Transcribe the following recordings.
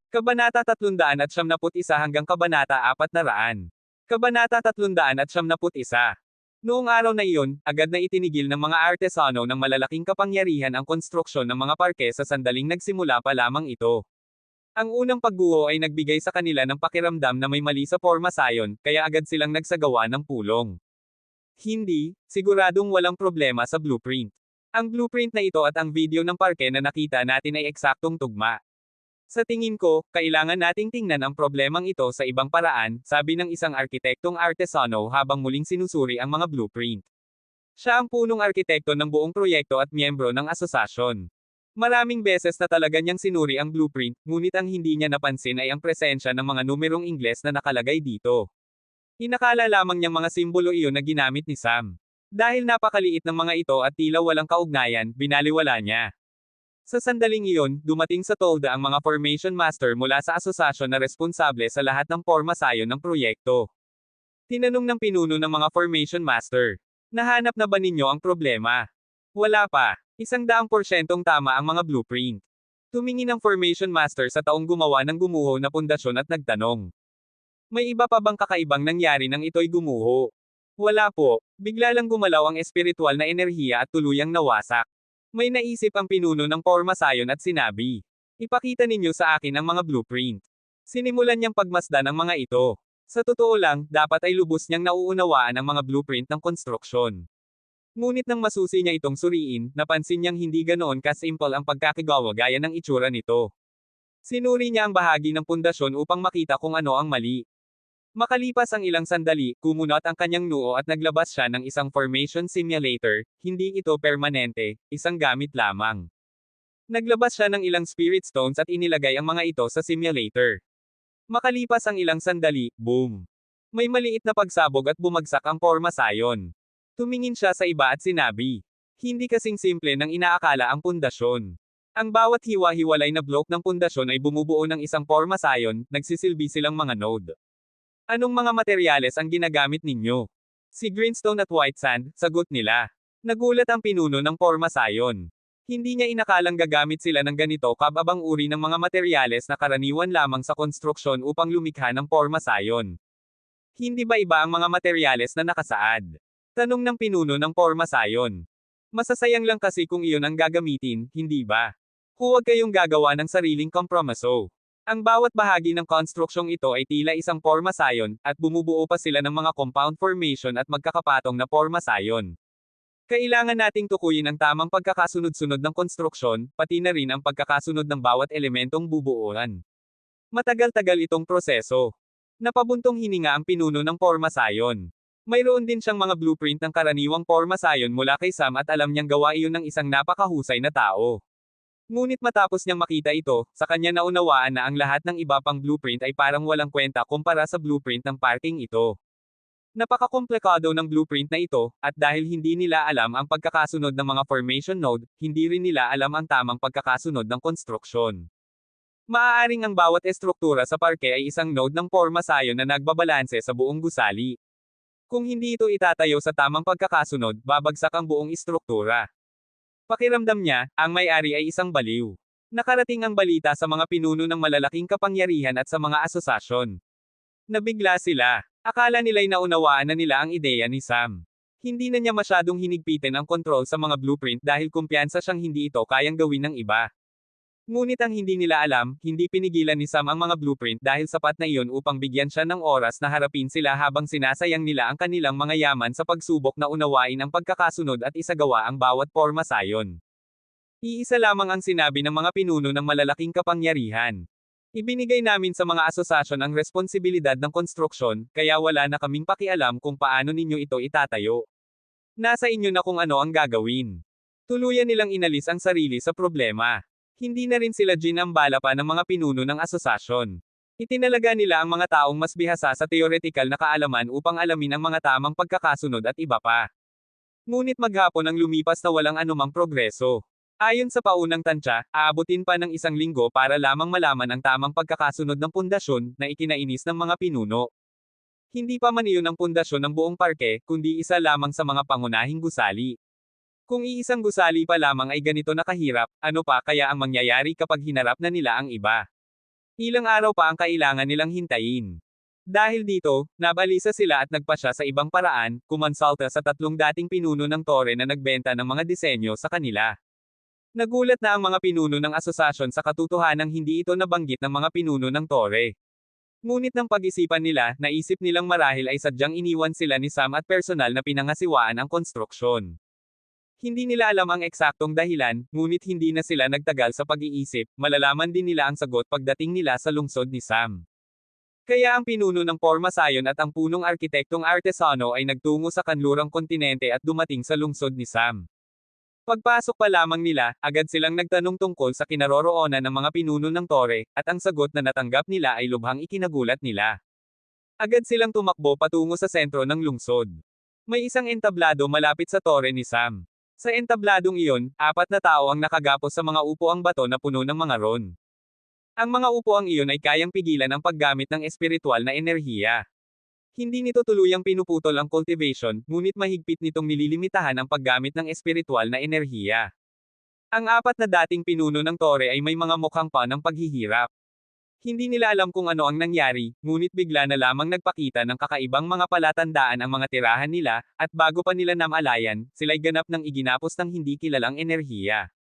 Kabanata 371 hanggang Kabanata 400. Kabanata 371. Noong araw na iyon, agad na itinigil ng mga artesano ng malalaking kapangyarihan ang konstruksyon ng mga parke sa sandaling nagsimula pa lamang ito. Ang unang pagguho ay nagbigay sa kanila ng pakiramdam na may mali sa forma sayon, kaya agad silang nagsagawa ng pulong. Hindi, siguradong walang problema sa blueprint. Ang blueprint na ito at ang video ng parke na nakita natin ay eksaktong tugma. Sa tingin ko, kailangan nating tingnan ang problemang ito sa ibang paraan, sabi ng isang arkitektong artesano habang muling sinusuri ang mga blueprint. Siya ang punong arkitekto ng buong proyekto at miyembro ng asosasyon. Maraming beses na talaga niyang sinuri ang blueprint, ngunit ang hindi niya napansin ay ang presensya ng mga numerong Ingles na nakalagay dito. Inakala lamang niyang mga simbolo iyon na ginamit ni Sam. Dahil napakaliit ng mga ito at tila walang kaugnayan, binaliwala niya. Sa sandaling iyon, dumating sa tolda ang mga formation master mula sa asosasyon na responsable sa lahat ng porma sayon ng proyekto. Tinanong ng pinuno ng mga formation master, nahanap na ba ninyo ang problema? Wala pa. 100% tama ang mga blueprint. Tumingin ang formation master sa taong gumawa ng gumuho na pundasyon at nagtanong. May iba pa bang kakaibang nangyari nang ito'y gumuho? Wala po. Bigla lang gumalaw ang espiritual na enerhiya at tuluyang nawasak. May naisip ang pinuno ng porma sayon at sinabi, ipakita ninyo sa akin ang mga blueprint. Sinimulan niyang pagmasdan ang mga ito. Sa totoo lang, dapat ay lubos niyang nauunawaan ang mga blueprint ng konstruksyon. Ngunit nang masusi niya itong suriin, napansin niyang hindi ganoon ka-simple ang pagkakagawa gaya ng itsura nito. Sinuri niya ang bahagi ng pundasyon upang makita kung ano ang mali. Makalipas ang ilang sandali, kumunot ang kanyang noo at naglabas siya ng isang formation simulator, hindi ito permanente, isang gamit lamang. Naglabas siya ng ilang spirit stones at inilagay ang mga ito sa simulator. Makalipas ang ilang sandali, boom! May maliit na pagsabog at bumagsak ang porma sayon. Tumingin siya sa iba at sinabi, hindi kasing simple ng inaakala ang pundasyon. Ang bawat hiwa-hiwalay na block ng pundasyon ay bumubuo ng isang porma sayon, nagsisilbi silang mga node. Anong mga materyales ang ginagamit ninyo? Si greenstone at white sand, sagot nila. Nagulat ang pinuno ng porma sayon. Hindi niya inakalang gagamit sila ng ganito kababang uri ng mga materyales na karaniwan lamang sa konstruksyon upang lumikha ng porma sayon. Hindi ba iba ang mga materyales na nakasaad? Tanong ng pinuno ng porma sayon. Masasayang lang kasi kung iyon ang gagamitin, hindi ba? Huwag kayong gagawa ng sariling kompromiso. Ang bawat bahagi ng konstruksyong ito ay tila isang porma sayon, at bumubuo pa sila ng mga compound formation at magkakapatong na porma sayon. Kailangan nating tukuyin ang tamang pagkakasunod-sunod ng konstruksyon, pati na rin ang pagkakasunod ng bawat elementong bubuuan. Matagal-tagal itong proseso. Napabuntong hininga ang pinuno ng porma sayon. Mayroon din siyang mga blueprint ng karaniwang porma sayon mula kay Sam at alam niyang gawa iyon ng isang napakahusay na tao. Ngunit matapos niyang makita ito, sa kanya naunawaan na ang lahat ng iba pang blueprint ay parang walang kwenta kumpara sa blueprint ng parking ito. Napakakomplikado ng blueprint na ito, at dahil hindi nila alam ang pagkakasunod ng mga formation node, hindi rin nila alam ang tamang pagkakasunod ng konstruksyon. Maaaring ang bawat estruktura sa parke ay isang node ng porma sayon na nagbabalanse sa buong gusali. Kung hindi ito itatayo sa tamang pagkakasunod, babagsak ang buong istruktura. Pakiramdam niya, ang may-ari ay isang baliw. Nakarating ang balita sa mga pinuno ng malalaking kapangyarihan at sa mga asosasyon. Nabigla sila. Akala nila'y naunawaan na nila ang ideya ni Sam. Hindi na niya masyadong hinigpitin ang kontrol sa mga blueprint dahil kumpiyansa siyang hindi ito kayang gawin ng iba. Ngunit ang hindi nila alam, hindi pinigilan ni Sam ang mga blueprint dahil sapat na iyon upang bigyan siya ng oras na harapin sila habang sinasayang nila ang kanilang mga yaman sa pagsubok na unawain ang pagkakasunod at isagawa ang bawat porma sayon. Iisa lamang ang sinabi ng mga pinuno ng malalaking kapangyarihan. Ibinigay namin sa mga asosasyon ang responsibilidad ng konstruksyon, kaya wala na kaming pakialam kung paano ninyo ito itatayo. Nasa inyo na kung ano ang gagawin. Tuluyan nilang inalis ang sarili sa problema. Hindi na rin sila ginambala pa ng mga pinuno ng asosasyon. Itinalaga nila ang mga taong mas bihasa sa teoretikal na kaalaman upang alamin ang mga tamang pagkakasunod at iba pa. Ngunit maghapon ang lumipas na walang anumang progreso. Ayon sa paunang tansya, aabutin pa ng 1 linggo para lamang malaman ang tamang pagkakasunod ng pundasyon na ikinainis ng mga pinuno. Hindi pa man iyon ang pundasyon ng buong parke, kundi isa lamang sa mga pangunahing gusali. Kung iisang gusali pa lamang ay ganito na kahirap, ano pa kaya ang mangyayari kapag hinarap na nila ang iba? Ilang araw pa ang kailangan nilang hintayin. Dahil dito, nabalisa sila at nagpasya sa ibang paraan, kumonsulta sa tatlong dating pinuno ng Torre na nagbenta ng mga disenyo sa kanila. Nagulat na ang mga pinuno ng asosasyon sa katotohanang hindi ito nabanggit ng mga pinuno ng Torre. Ngunit ng pag-isipan nila, naisip nilang marahil ay sadyang iniwan sila ni Sam at personal na pinangasiwaan ang konstruksyon. Hindi nila alam ang eksaktong dahilan, ngunit hindi na sila nagtagal sa pag-iisip, malalaman din nila ang sagot pagdating nila sa lungsod ni Sam. Kaya ang pinuno ng Pormasayon at ang punong arkitektong artesano ay nagtungo sa kanlurang kontinente at dumating sa lungsod ni Sam. Pagpasok pa lamang nila, agad silang nagtanong tungkol sa kinaroroonan ng mga pinuno ng Torre, at ang sagot na natanggap nila ay lubhang ikinagulat nila. Agad silang tumakbo patungo sa sentro ng lungsod. May isang entablado malapit sa Torre ni Sam. Sa entabladong iyon, 4 na tao ang nakagapos sa mga upuang bato na puno ng mga ron. Ang mga upuang iyon ay kayang pigilan ang paggamit ng espiritual na enerhiya. Hindi nito tuluyang pinuputol ang cultivation, ngunit mahigpit nitong nililimitahan ang paggamit ng espiritual na enerhiya. Ang 4 na dating pinuno ng Torre ay may mga mukhang pa ng paghihirap. Hindi nila alam kung ano ang nangyari, ngunit bigla na lamang nagpakita ng kakaibang mga palatandaan ang mga tirahan nila, at bago pa nila namalayan, sila'y ganap ng iginapos ng hindi kilalang enerhiya.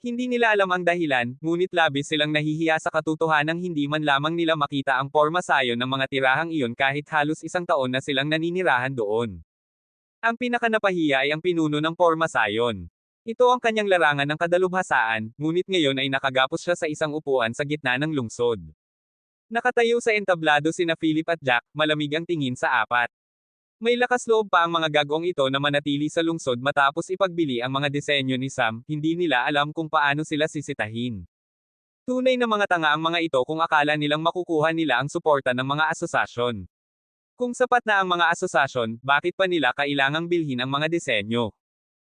Hindi nila alam ang dahilan, ngunit labis silang nahihiya sa katotohanang hindi man lamang nila makita ang pormasayon ng mga tirahang iyon kahit halos 1 taon na silang naninirahan doon. Ang pinakanapahiya ay ang pinuno ng pormasayon. Ito ang kanyang larangan ng kadalubhasaan, ngunit ngayon ay nakagapos siya sa isang upuan sa gitna ng lungsod. Nakatayo sa entablado sina Philip at Jack, malamig ang tingin sa 4. May lakas loob pa ang mga gagong ito na manatili sa lungsod matapos ipagbili ang mga disenyo ni Sam, hindi nila alam kung paano sila sisitahin. Tunay na mga tanga ang mga ito kung akala nilang makukuha nila ang suporta ng mga asosasyon. Kung sapat na ang mga asosasyon, bakit pa nila kailangang bilhin ang mga disenyo?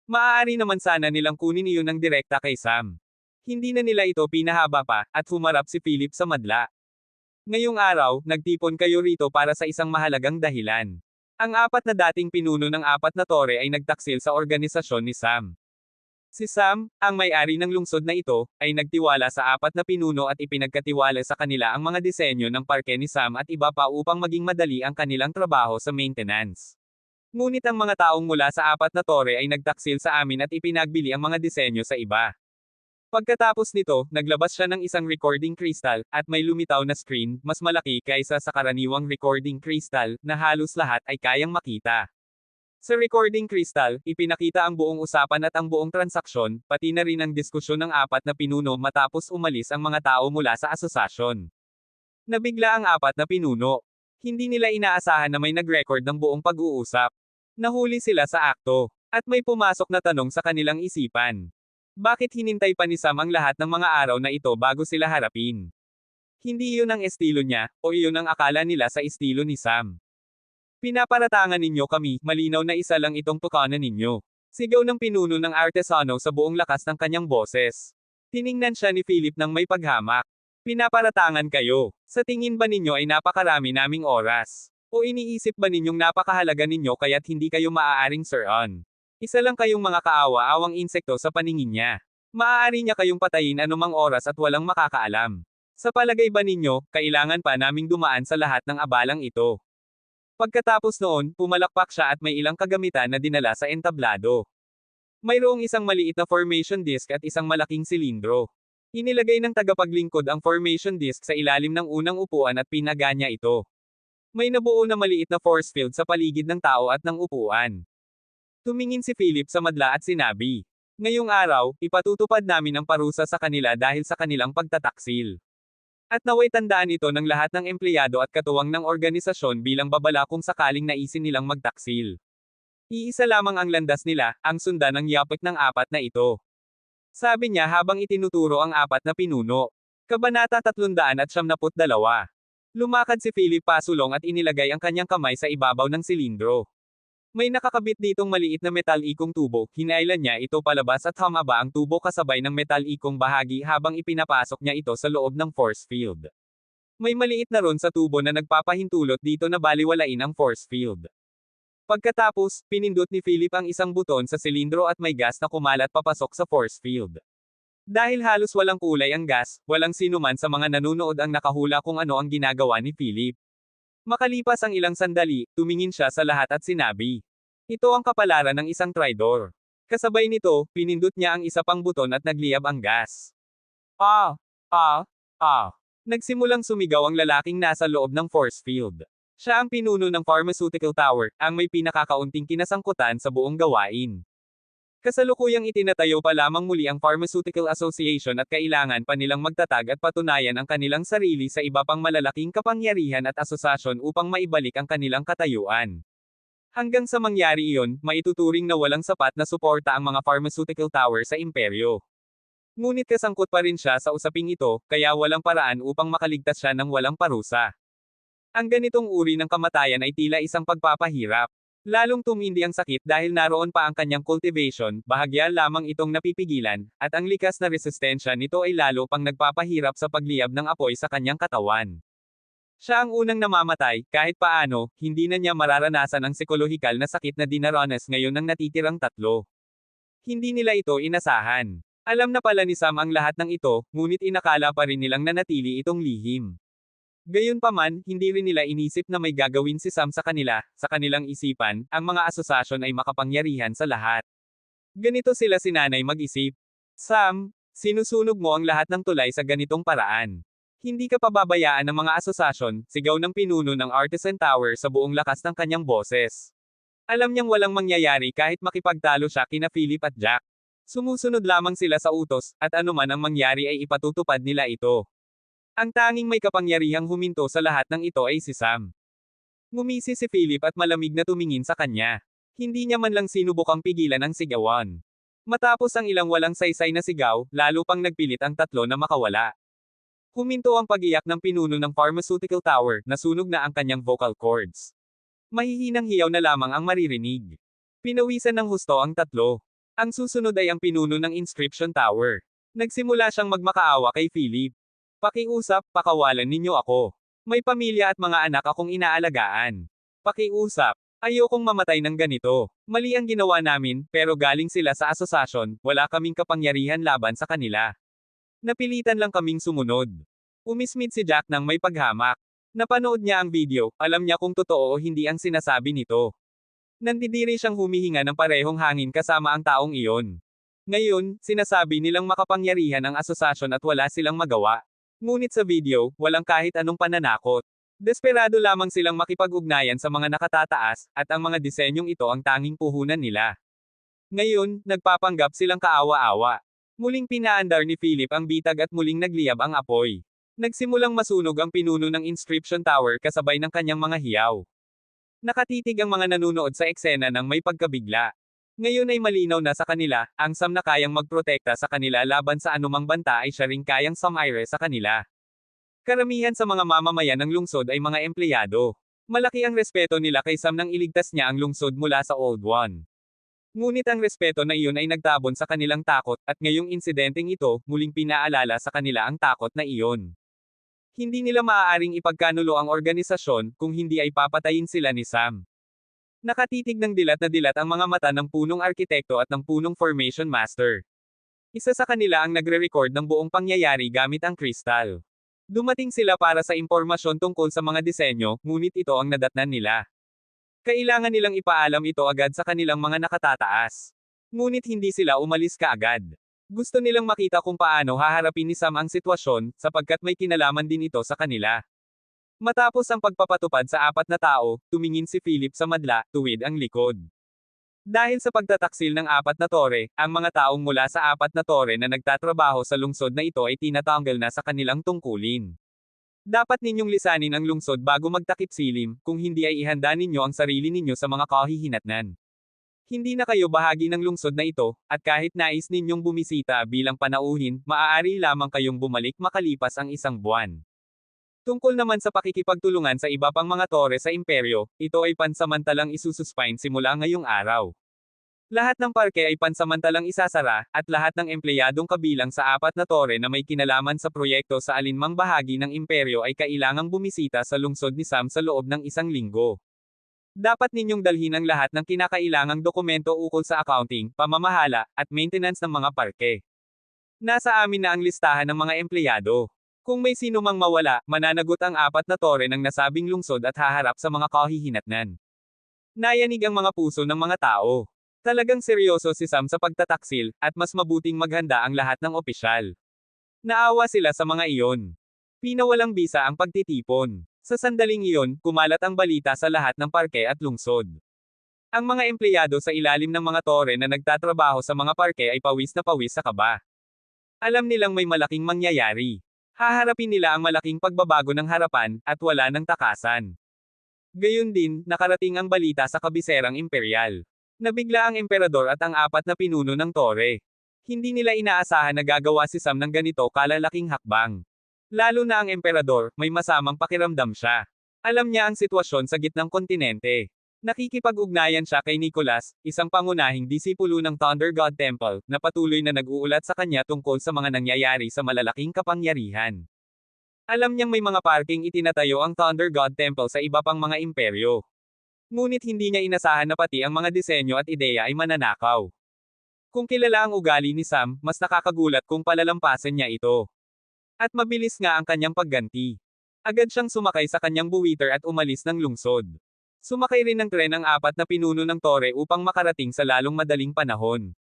Maaari naman sana nilang kunin iyon ng direkta kay Sam. Hindi na nila ito pinahaba pa, at humarap si Philip sa madla. Ngayong araw, nagtipon kayo rito para sa isang mahalagang dahilan. Ang 4 na dating pinuno ng 4 na Torre ay nagtaksil sa organisasyon ni Sam. Si Sam, ang may-ari ng lungsod na ito, ay nagtiwala sa 4 na pinuno at ipinagkatiwala sa kanila ang mga disenyo ng parke ni Sam at iba pa upang maging madali ang kanilang trabaho sa maintenance. Ngunit ang mga taong mula sa 4 na Torre ay nagtaksil sa amin at ipinagbili ang mga disenyo sa iba. Pagkatapos nito, naglabas siya ng isang recording crystal, at may lumitaw na screen, mas malaki kaysa sa karaniwang recording crystal, na halos lahat ay kayang makita. Sa recording crystal, ipinakita ang buong usapan at ang buong transaksyon, pati na rin ang diskusyon ng 4 na pinuno matapos umalis ang mga tao mula sa asosasyon. Nabigla ang 4 na pinuno. Hindi nila inaasahan na may nag-record ng buong pag-uusap. Nahuli sila sa akto. At may pumasok na tanong sa kanilang isipan. Bakit hinintay pa ni Sam ang lahat ng mga araw na ito bago sila harapin? Hindi iyon ang estilo niya, o iyon ang akala nila sa estilo ni Sam. Pinaparatangan ninyo kami, malinaw na isa lang itong tukanan ninyo. Sigaw ng pinuno ng artesano sa buong lakas ng kanyang boses. Tiningnan siya ni Philip ng may paghamak. Pinaparatangan kayo. Sa tingin ba ninyo ay napakarami naming oras? O iniisip ba ninyong napakahalaga ninyo kaya't hindi kayo maaaring sir-on? Isa lang kayong mga kaawa-awang insekto sa paningin niya. Maaari niya kayong patayin anumang oras at walang makakaalam. Sa palagay ba ninyo, kailangan pa naming dumaan sa lahat ng abalang ito? Pagkatapos noon, pumalakpak siya at may ilang kagamitan na dinala sa entablado. Mayroong isang maliit na formation disk at isang malaking silindro. Inilagay ng tagapaglingkod ang formation disk sa ilalim ng unang upuan at pinaga niya ito. May nabuo na maliit na force field sa paligid ng tao at ng upuan. Tumingin si Philip sa madla at sinabi, "Ngayong araw, ipatutupad namin ang parusa sa kanila dahil sa kanilang pagtataksil. At naway tandaan ito ng lahat ng empleyado at katuwang ng organisasyon bilang babala kung sakaling naisin nilang magtaksil. Iisa lamang ang landas nila, ang sundan ng yapik ng 4 na ito." Sabi niya habang itinuturo ang 4 na pinuno. Kabanata 372. Lumakad si Philip pasulong at inilagay ang kanyang kamay sa ibabaw ng silindro. May nakakabit ditong maliit na metal-ikong tubo, hinailan niya ito palabas at humaba ang tubo kasabay ng metal-ikong bahagi habang ipinapasok niya ito sa loob ng force field. May maliit na ron sa tubo na nagpapahintulot dito na baliwalain ang force field. Pagkatapos, pinindot ni Philip ang isang buton sa silindro at may gas na kumalat papasok sa force field. Dahil halos walang kulay ang gas, walang sinuman sa mga nanunood ang nakahula kung ano ang ginagawa ni Philip. Makalipas ang ilang sandali, tumingin siya sa lahat at sinabi, "Ito ang kapalaran ng isang traidor." Kasabay nito, pinindot niya ang isa pang buton at nagliyab ang gas. Ah! Ah! Ah! Nagsimulang sumigaw ang lalaking nasa loob ng force field. Siya ang pinuno ng pharmaceutical tower, ang may pinakakaunting kinasangkutan sa buong gawain. Kasalukuyang itinatayo pa lamang muli ang Pharmaceutical Association at kailangan pa nilang magtatag at patunayan ang kanilang sarili sa iba pang malalaking kapangyarihan at asosasyon upang maibalik ang kanilang katayuan. Hanggang sa mangyari iyon, maituturing na walang sapat na suporta ang mga pharmaceutical tower sa imperyo. Ngunit kasangkot pa rin siya sa usaping ito, kaya walang paraan upang makaligtas siya ng walang parusa. Ang ganitong uri ng kamatayan ay tila isang pagpapahirap. Lalong tumindi ang sakit dahil naroon pa ang kanyang cultivation, bahagya lamang itong napipigilan, at ang likas na resistensya nito ay lalo pang nagpapahirap sa pagliyab ng apoy sa kanyang katawan. Siya ang unang namamatay, kahit paano, hindi na niya mararanasan ang psikolohikal na sakit na dinaranas ngayon ng natitirang tatlo. Hindi nila ito inasahan. Alam na pala ni Sam ang lahat ng ito, ngunit inakala pa rin nilang nanatili itong lihim. Gayunpaman, hindi rin nila inisip na may gagawin si Sam sa kanila, sa kanilang isipan, ang mga asosasyon ay makapangyarihan sa lahat. Ganito sila sinanay mag-isip. Sam, sinusunog mo ang lahat ng tulay sa ganitong paraan. Hindi ka pababayaan ng mga asosasyon, sigaw ng pinuno ng Artisan Tower sa buong lakas ng kanyang boses. Alam niyang walang mangyayari kahit makipagtalo siya kina Philip at Jack. Sumusunod lamang sila sa utos, at anuman ang mangyari ay ipatutupad nila ito. Ang tanging may kapangyarihang huminto sa lahat ng ito ay si Sam. Ngumisi si Philip at malamig na tumingin sa kanya. Hindi niya man lang sinubukang pigilan ang sigawan. Matapos ang ilang walang saysay na sigaw, lalo pang nagpilit ang tatlo na makawala. Huminto ang pag-iyak ng pinuno ng Pharmaceutical Tower, nasunog na ang kanyang vocal cords. Mahihinang hiyaw na lamang ang maririnig. Pinawisan ng husto ang tatlo. Ang susunod ay ang pinuno ng Inscription Tower. Nagsimula siyang magmakaawa kay Philip. Pakiusap, pakawalan ninyo ako. May pamilya at mga anak akong inaalagaan. Pakiusap, ayokong mamatay ng ganito. Mali ang ginawa namin, pero galing sila sa asosasyon, wala kaming kapangyarihan laban sa kanila. Napilitan lang kaming sumunod. Umismid si Jack nang may paghamak. Napanood niya ang video, alam niya kung totoo o hindi ang sinasabi nito. Nandidiri siyang humihinga ng parehong hangin kasama ang taong iyon. Ngayon, sinasabi nilang makapangyarihan ang asosasyon at wala silang magawa. Ngunit sa video, walang kahit anong pananakot. Desperado lamang silang makipag-ugnayan sa mga nakatataas, at ang mga disenyong ito ang tanging puhunan nila. Ngayon, nagpapanggap silang kaawa-awa. Muling pinaandar ni Philip ang bitag at muling nagliyab ang apoy. Nagsimulang masunog ang pinuno ng Inscription Tower kasabay ng kanyang mga hiyaw. Nakatitig ang mga nanunood sa eksena ng may pagkabigla. Ngayon ay malinaw na sa kanila, ang Sam na kayang magprotekta sa kanila laban sa anumang banta ay siya ring kayang samaire sa kanila. Karamihan sa mga mamamayan ng lungsod ay mga empleyado. Malaki ang respeto nila kay Sam nang iligtas niya ang lungsod mula sa Old One. Ngunit ang respeto na iyon ay nagtabon sa kanilang takot, at ngayong insidenteng ito, muling pinaalala sa kanila ang takot na iyon. Hindi nila maaaring ipagkanulo ang organisasyon, kung hindi ay papatayin sila ni Sam. Nakatitig ng dilat na dilat ang mga mata ng punong arkitekto at ng punong formation master. Isa sa kanila ang nagre-record ng buong pangyayari gamit ang kristal. Dumating sila para sa impormasyon tungkol sa mga disenyo, ngunit ito ang nadatnan nila. Kailangan nilang ipaalam ito agad sa kanilang mga nakatataas. Ngunit hindi sila umalis kaagad. Gusto nilang makita kung paano haharapin ni Sam ang sitwasyon, sapagkat may kinalaman din ito sa kanila. Matapos ang pagpapatupad sa apat na tao, tumingin si Philip sa madla, tuwid ang likod. Dahil sa pagtataksil ng apat na tore, ang mga taong mula sa apat na tore na nagtatrabaho sa lungsod na ito ay tinatanggal na sa kanilang tungkulin. Dapat ninyong lisanin ang lungsod bago magtakip silim, kung hindi ay ihanda ninyo ang sarili ninyo sa mga kahihinatnan. Hindi na kayo bahagi ng lungsod na ito, at kahit nais ninyong bumisita bilang panauhin, maaari lamang kayong bumalik makalipas ang isang buwan. Tungkol naman sa pakikipagtulungan sa iba pang mga tore sa imperyo, ito ay pansamantalang isususpine simula ngayong araw. Lahat ng parke ay pansamantalang isasara, at lahat ng empleyadong kabilang sa apat na tore na may kinalaman sa proyekto sa alinmang bahagi ng imperyo ay kailangang bumisita sa lungsod ni Sam sa loob ng isang linggo. Dapat ninyong dalhin ang lahat ng kinakailangang dokumento ukol sa accounting, pamamahala, at maintenance ng mga parke. Nasa amin na ang listahan ng mga empleyado. Kung may sino mang mawala, mananagot ang 4 na tore ng nasabing lungsod at haharap sa mga kahihinatnan. Nayanig ang mga puso ng mga tao. Talagang seryoso si Sam sa pagtataksil, at mas mabuting maghanda ang lahat ng opisyal. Naawa sila sa mga iyon. Pinawalang bisa ang pagtitipon. Sa sandaling iyon, kumalat ang balita sa lahat ng parke at lungsod. Ang mga empleyado sa ilalim ng mga tore na nagtatrabaho sa mga parke ay pawis na pawis sa kaba. Alam nilang may malaking mangyayari. Haharapin nila ang malaking pagbabago ng harapan, at wala ng takasan. Gayon din, nakarating ang balita sa kabiserang imperial. Nabigla ang emperador at ang 4 na pinuno ng tore. Hindi nila inaasahan na gagawa si Sam ng ganito kalalaking hakbang. Lalo na ang emperador, may masamang pakiramdam siya. Alam niya ang sitwasyon sa gitnang kontinente. Nakikipag-ugnayan siya kay Nicholas, isang pangunahing disipulo ng Thunder God Temple, na patuloy na nag-uulat sa kanya tungkol sa mga nangyayari sa malalaking kapangyarihan. Alam niyang may mga parking itinatayo ang Thunder God Temple sa iba pang mga imperyo. Ngunit hindi niya inasahan na pati ang mga disenyo at ideya ay mananakaw. Kung kilala ang ugali ni Sam, mas nakakagulat kung palalampasin niya ito. At mabilis nga ang kanyang pagganti. Agad siyang sumakay sa kanyang buwiter at umalis ng lungsod. Sumakay rin ng tren ang 4 na pinuno ng tore upang makarating sa lalong madaling panahon.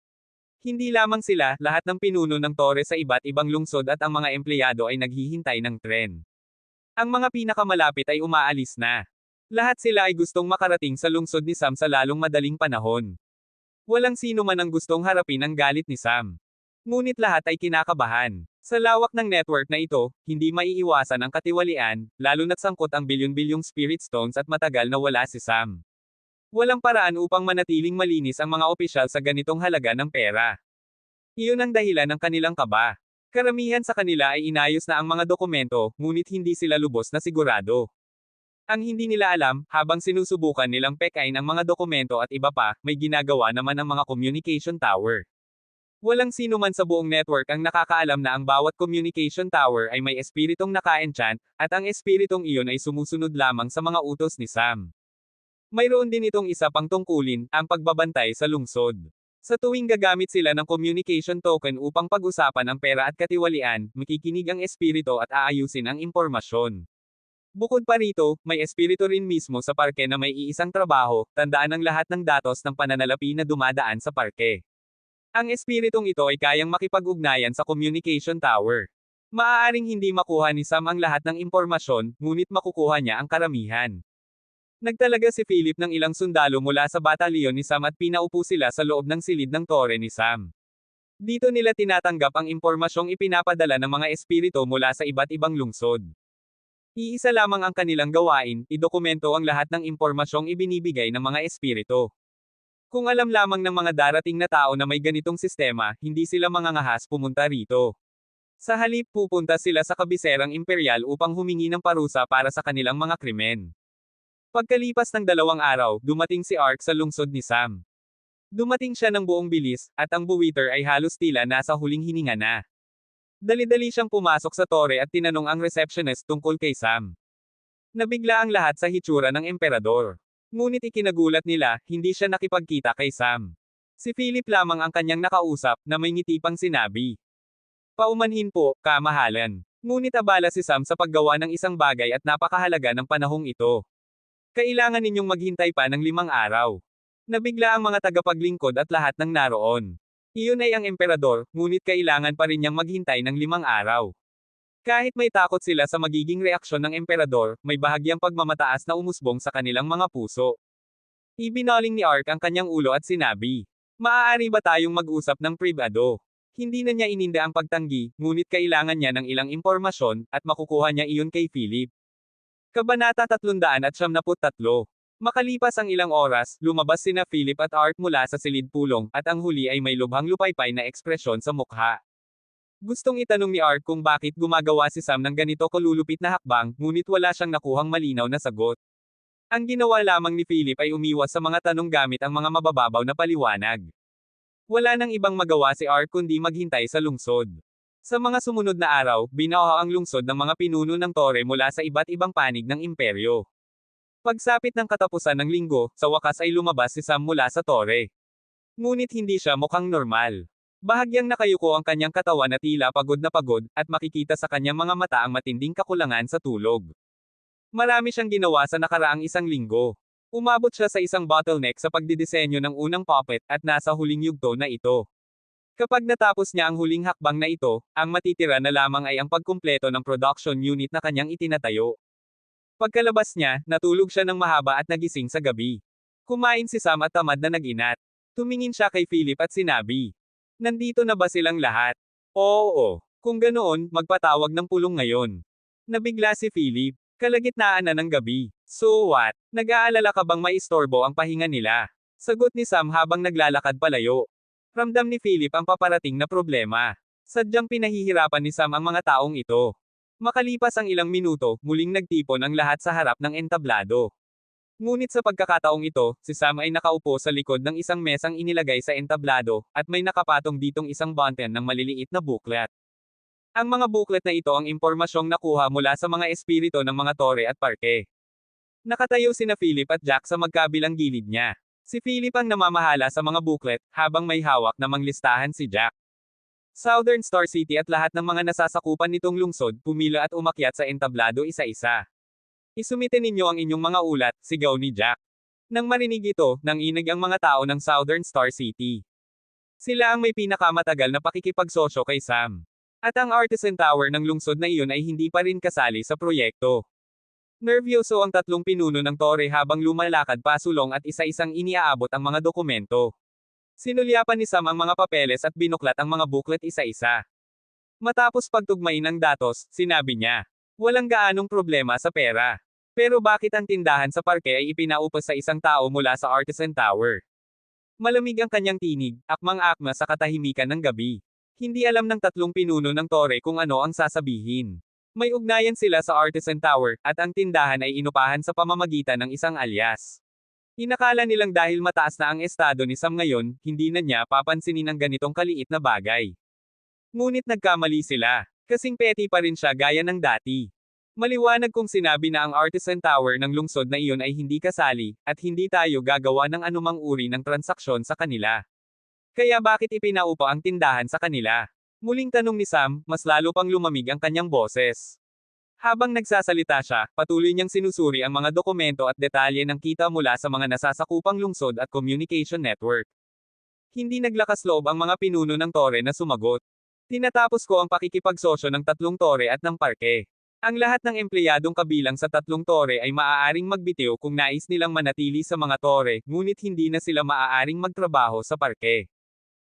Hindi lamang sila, lahat ng pinuno ng tore sa iba't ibang lungsod at ang mga empleyado ay naghihintay ng tren. Ang mga pinakamalapit ay umaalis na. Lahat sila ay gustong makarating sa lungsod ni Sam sa lalong madaling panahon. Walang sino man ang gustong harapin ang galit ni Sam. Ngunit lahat ay kinakabahan. Sa lawak ng network na ito, hindi maiiwasan ang katiwalian, lalo na't sangkot ang bilyon-bilyong spirit stones at matagal na wala si Sam. Walang paraan upang manatiling malinis ang mga opisyal sa ganitong halaga ng pera. Iyon ang dahilan ng kanilang kaba. Karamihan sa kanila ay inayos na ang mga dokumento, ngunit hindi sila lubos na sigurado. Ang hindi nila alam, habang sinusubukan nilang pekain ang mga dokumento at iba pa, may ginagawa naman ang mga communication tower. Walang sino man sa buong network ang nakakaalam na ang bawat communication tower ay may espiritong naka-enchant, at ang espiritong iyon ay sumusunod lamang sa mga utos ni Sam. Mayroon din itong isa pang tungkulin, ang pagbabantay sa lungsod. Sa tuwing gagamit sila ng communication token upang pag-usapan ang pera at katiwalian, makikinig ang espirito at aayusin ang impormasyon. Bukod pa rito, may espiritu rin mismo sa parke na may iisang trabaho, tandaan ang lahat ng datos ng pananalapi na dumadaan sa parke. Ang espiritong ito ay kayang makipag-ugnayan sa communication tower. Maaaring hindi makuha ni Sam ang lahat ng impormasyon, ngunit makukuha niya ang karamihan. Nagtalaga si Philip ng ilang sundalo mula sa batalyon ni Sam at pinaupo sila sa loob ng silid ng tore ni Sam. Dito nila tinatanggap ang impormasyong ipinapadala ng mga espiritu mula sa iba't ibang lungsod. Iisa lamang ang kanilang gawain, idokumento ang lahat ng impormasyong ibinibigay ng mga espiritu. Kung alam lamang ng mga darating na tao na may ganitong sistema, hindi sila mangangahas pumunta rito. Sa halip pupunta sila sa kabiserang imperial upang humingi ng parusa para sa kanilang mga krimen. Pagkalipas ng 2 araw, dumating si Ark sa lungsod ni Sam. Dumating siya ng buong bilis, at ang buwiter ay halos tila nasa huling hininga na. Dali-dali siyang pumasok sa tore at tinanong ang receptionist tungkol kay Sam. Nabigla ang lahat sa hitsura ng emperador. Ngunit ikinagulat nila, hindi siya nakipagkita kay Sam. Si Philip lamang ang kanyang nakausap, na may ngiti pang sinabi. Paumanhin po, kamahalan. Ngunit abala si Sam sa paggawa ng isang bagay at napakahalaga ng panahong ito. Kailangan ninyong maghintay pa ng 5 araw. Nabigla ang mga tagapaglingkod at lahat ng naroon. Iyon ay ang emperador, ngunit kailangan pa rin niyang maghintay ng 5 araw. Kahit may takot sila sa magiging reaksyon ng emperador, may bahagyang pagmamataas na umusbong sa kanilang mga puso. Ibinaling ni Ark ang kanyang ulo at sinabi, maaari ba tayong mag-usap ng pribado? Hindi na niya ininda ang pagtanggi, ngunit kailangan niya ng ilang impormasyon, at makukuha niya iyon kay Philip. Kabanata 373. Makalipas ang ilang oras, lumabas sina Philip at Ark mula sa silid pulong, at ang huli ay may lubhang lupaypay na ekspresyon sa mukha. Gustong itanong ni Ark kung bakit gumagawa si Sam ng ganito kalulupit na hakbang, ngunit wala siyang nakuhang malinaw na sagot. Ang ginawa lamang ni Philip ay umiwas sa mga tanong gamit ang mga mabababaw na paliwanag. Wala nang ibang magawa si Ark kundi maghintay sa lungsod. Sa mga sumunod na araw, binaha ang lungsod ng mga pinuno ng tore mula sa iba't ibang panig ng imperyo. Pagsapit ng katapusan ng linggo, sa wakas ay lumabas si Sam mula sa tore. Ngunit hindi siya mukhang normal. Bahagyang nakayuko ang kanyang katawan na tila pagod na pagod, at makikita sa kanyang mga mata ang matinding kakulangan sa tulog. Marami siyang ginawa sa nakaraang isang linggo. Umabot siya sa isang bottleneck sa pagdidisenyo ng unang puppet, at nasa huling yugto na ito. Kapag natapos niya ang huling hakbang na ito, ang matitira na lamang ay ang pagkumpleto ng production unit na kanyang itinatayo. Pagkalabas niya, natulog siya ng mahaba at nagising sa gabi. Kumain si Sam at tamad na nag-inat. Tumingin siya kay Philip at sinabi, "Nandito na ba silang lahat?" "Oo. Kung ganoon, magpatawag ng pulong ngayon." Nabigla si Philip. Kalagitnaan na ng gabi. "So what? Nag-aalala ka bang maistorbo ang pahinga nila?" Sagot ni Sam habang naglalakad palayo. Ramdam ni Philip ang paparating na problema. Sadyang pinahihirapan ni Sam ang mga taong ito. Makalipas ang ilang minuto, muling nagtipon ang lahat sa harap ng entablado. Ngunit sa pagkakataong ito, si Sam ay nakaupo sa likod ng isang mesang inilagay sa entablado, at may nakapatong ditong isang button ng maliliit na booklet. Ang mga booklet na ito ang impormasyong nakuha mula sa mga espiritu ng mga tore at parke. Nakatayo sina Philip at Jack sa magkabilang gilid niya. Si Philip ang namamahala sa mga booklet, habang may hawak na manglistahan si Jack. Southern Star City at lahat ng mga nasasakupan nitong lungsod, pumila at umakyat sa entablado isa-isa. "Isumite ninyo ang inyong mga ulat," sigaw ni Jack. Nang marinig ito, nanginig ang mga tao ng Southern Star City. Sila ang may pinakamatagal na pakikipagsosyo kay Sam. At ang Artisan Tower ng lungsod na iyon ay hindi pa rin kasali sa proyekto. Nervyoso ang tatlong pinuno ng tore habang lumalakad pasulong at isa-isang iniaabot ang mga dokumento. Sinulyapan ni Sam ang mga papeles at binuklat ang mga booklet isa-isa. Matapos pagtugmay ng datos, sinabi niya, "Walang gaanong problema sa pera. Pero bakit ang tindahan sa parke ay ipinaupa sa isang tao mula sa Artisan Tower?" Malamig ang kanyang tinig, akmang-akma sa katahimikan ng gabi. Hindi alam ng tatlong pinuno ng tore kung ano ang sasabihin. May ugnayan sila sa Artisan Tower, at ang tindahan ay inupahan sa pamamagitan ng isang alias. Inakala nilang dahil mataas na ang estado ni Sam ngayon, hindi na niya papansinin ang ganitong kaliit na bagay. Ngunit nagkamali sila. Kasing petty pa rin siya gaya ng dati. Maliwanag kung sinabi na ang Artisan Tower ng lungsod na iyon ay hindi kasali, at hindi tayo gagawa ng anumang uri ng transaksyon sa kanila. Kaya bakit ipinaupa ang tindahan sa kanila? Muling tanong ni Sam, mas lalo pang lumamig ang kanyang boses. Habang nagsasalita siya, patuloy niyang sinusuri ang mga dokumento at detalye ng kita mula sa mga nasasakupang lungsod at communication network. Hindi naglakas loob ang mga pinuno ng tore na sumagot. "Tinatapos ko ang pakikipagsosyo ng tatlong tore at ng parke. Ang lahat ng empleyadong kabilang sa tatlong tore ay maaaring magbitiw kung nais nilang manatili sa mga tore, ngunit hindi na sila maaaring magtrabaho sa parke.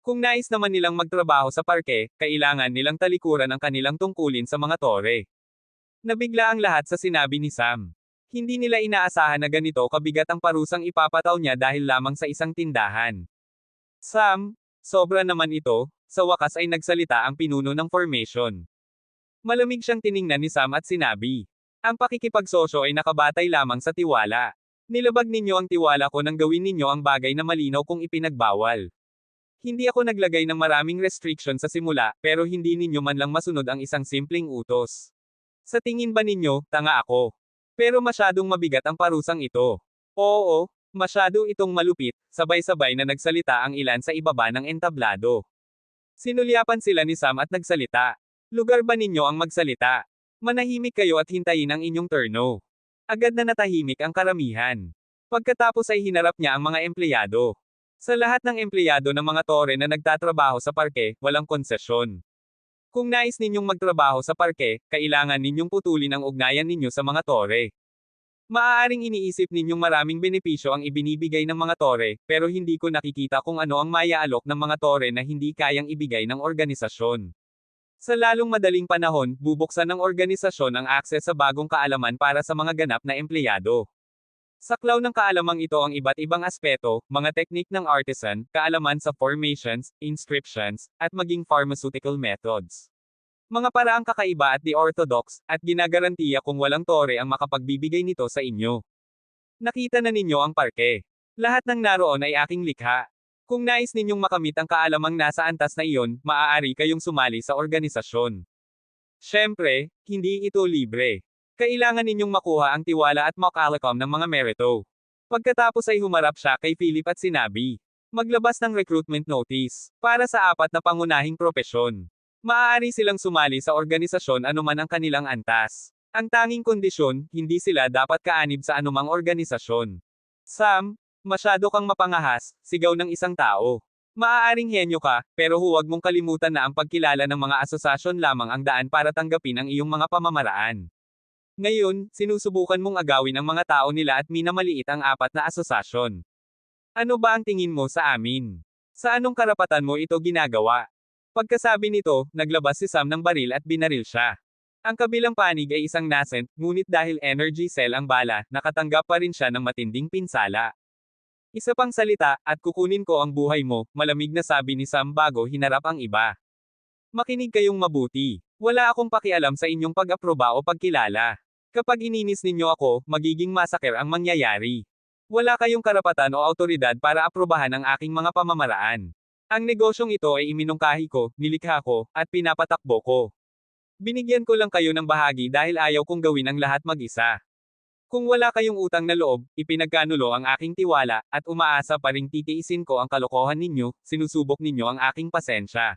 Kung nais naman nilang magtrabaho sa parke, kailangan nilang talikuran ang kanilang tungkulin sa mga tore." Nabigla ang lahat sa sinabi ni Sam. Hindi nila inaasahan na ganito kabigat ang parusang ipapataw niya dahil lamang sa isang tindahan. "Sam, sobra naman ito," sa wakas ay nagsalita ang pinuno ng formation. Malamig siyang tiningnan ni Sam at sinabi, "Ang pakikipagsosyo ay nakabatay lamang sa tiwala. Nilabag ninyo ang tiwala ko nang gawin ninyo ang bagay na malinaw kong ipinagbawal. Hindi ako naglagay ng maraming restriction sa simula, pero hindi ninyo man lang masunod ang isang simpleng utos. Sa tingin ba ninyo, tanga ako? Pero masyadong mabigat ang parusang ito." "Oo, masyado itong malupit," sabay-sabay na nagsalita ang ilan sa ibaba ng entablado. Sinulyapan sila ni Sam at nagsalita. "Lugar ba ninyo ang magsalita? Manahimik kayo at hintayin ang inyong turno." Agad na natahimik ang karamihan. Pagkatapos ay hinarap niya ang mga empleyado. Sa lahat ng empleyado ng mga tore na nagtatrabaho sa parke, walang konsesyon. Kung nais ninyong magtrabaho sa parke, kailangan ninyong putulin ang ugnayan ninyo sa mga tore. Maaaring iniisip ninyong maraming benepisyo ang ibinibigay ng mga tore, pero hindi ko nakikita kung ano ang maya-alok ng mga tore na hindi kayang ibigay ng organisasyon. Sa lalong madaling panahon, bubuksan ng organisasyon ang akses sa bagong kaalaman para sa mga ganap na empleyado. Saklaw ng kaalamang ito ang iba't ibang aspeto, mga teknik ng artisan, kaalaman sa formations, inscriptions, at maging pharmaceutical methods. Mga paraang kakaiba at di-orthodox, at ginagarantiya kung walang tore ang makapagbibigay nito sa inyo. Nakita na ninyo ang parke. Lahat ng naroon ay aking likha. Kung nais ninyong makamit ang kaalamang nasa antas na iyon, maaari kayong sumali sa organisasyon. Siyempre, hindi ito libre. Kailangan ninyong makuha ang tiwala at makalakam ng mga merito. Pagkatapos ay humarap siya kay Philip at sinabi, Maglabas ng recruitment notice para sa apat na pangunahing propesyon. Maaari silang sumali sa organisasyon anuman ang kanilang antas. Ang tanging kondisyon, hindi sila dapat kaanib sa anumang organisasyon. Sam, masyado kang mapangahas, sigaw ng isang tao. Maaaring henyo ka, pero huwag mong kalimutan na ang pagkilala ng mga asosasyon lamang ang daan para tanggapin ang iyong mga pamamaraan. Ngayon, sinusubukan mong agawin ang mga tao nila at minamaliit ang apat na asosasyon. Ano ba ang tingin mo sa amin? Sa anong karapatan mo ito ginagawa? Pagkasabi nito, naglabas si Sam ng baril at binaril siya. Ang kabilang panig ay isang nascent, ngunit dahil energy cell ang bala, nakatanggap pa rin siya ng matinding pinsala. Isa pang salita, at kukunin ko ang buhay mo, malamig na sabi ni Sam bago hinarap ang iba. Makinig kayong mabuti. Wala akong pakialam sa inyong pag-aproba o pagkilala. Kapag ininis ninyo ako, magiging masaker ang mangyayari. Wala kayong karapatan o autoridad para aprobahan ang aking mga pamamaraan. Ang negosyong ito ay iminungkahi ko, nilikha ko, at pinapatakbo ko. Binigyan ko lang kayo ng bahagi dahil ayaw kong gawin ang lahat mag-isa. Kung wala kayong utang na loob, ipinagkanulo ang aking tiwala, at umaasa pa ring titiisin ko ang kalokohan ninyo, sinusubok ninyo ang aking pasensya.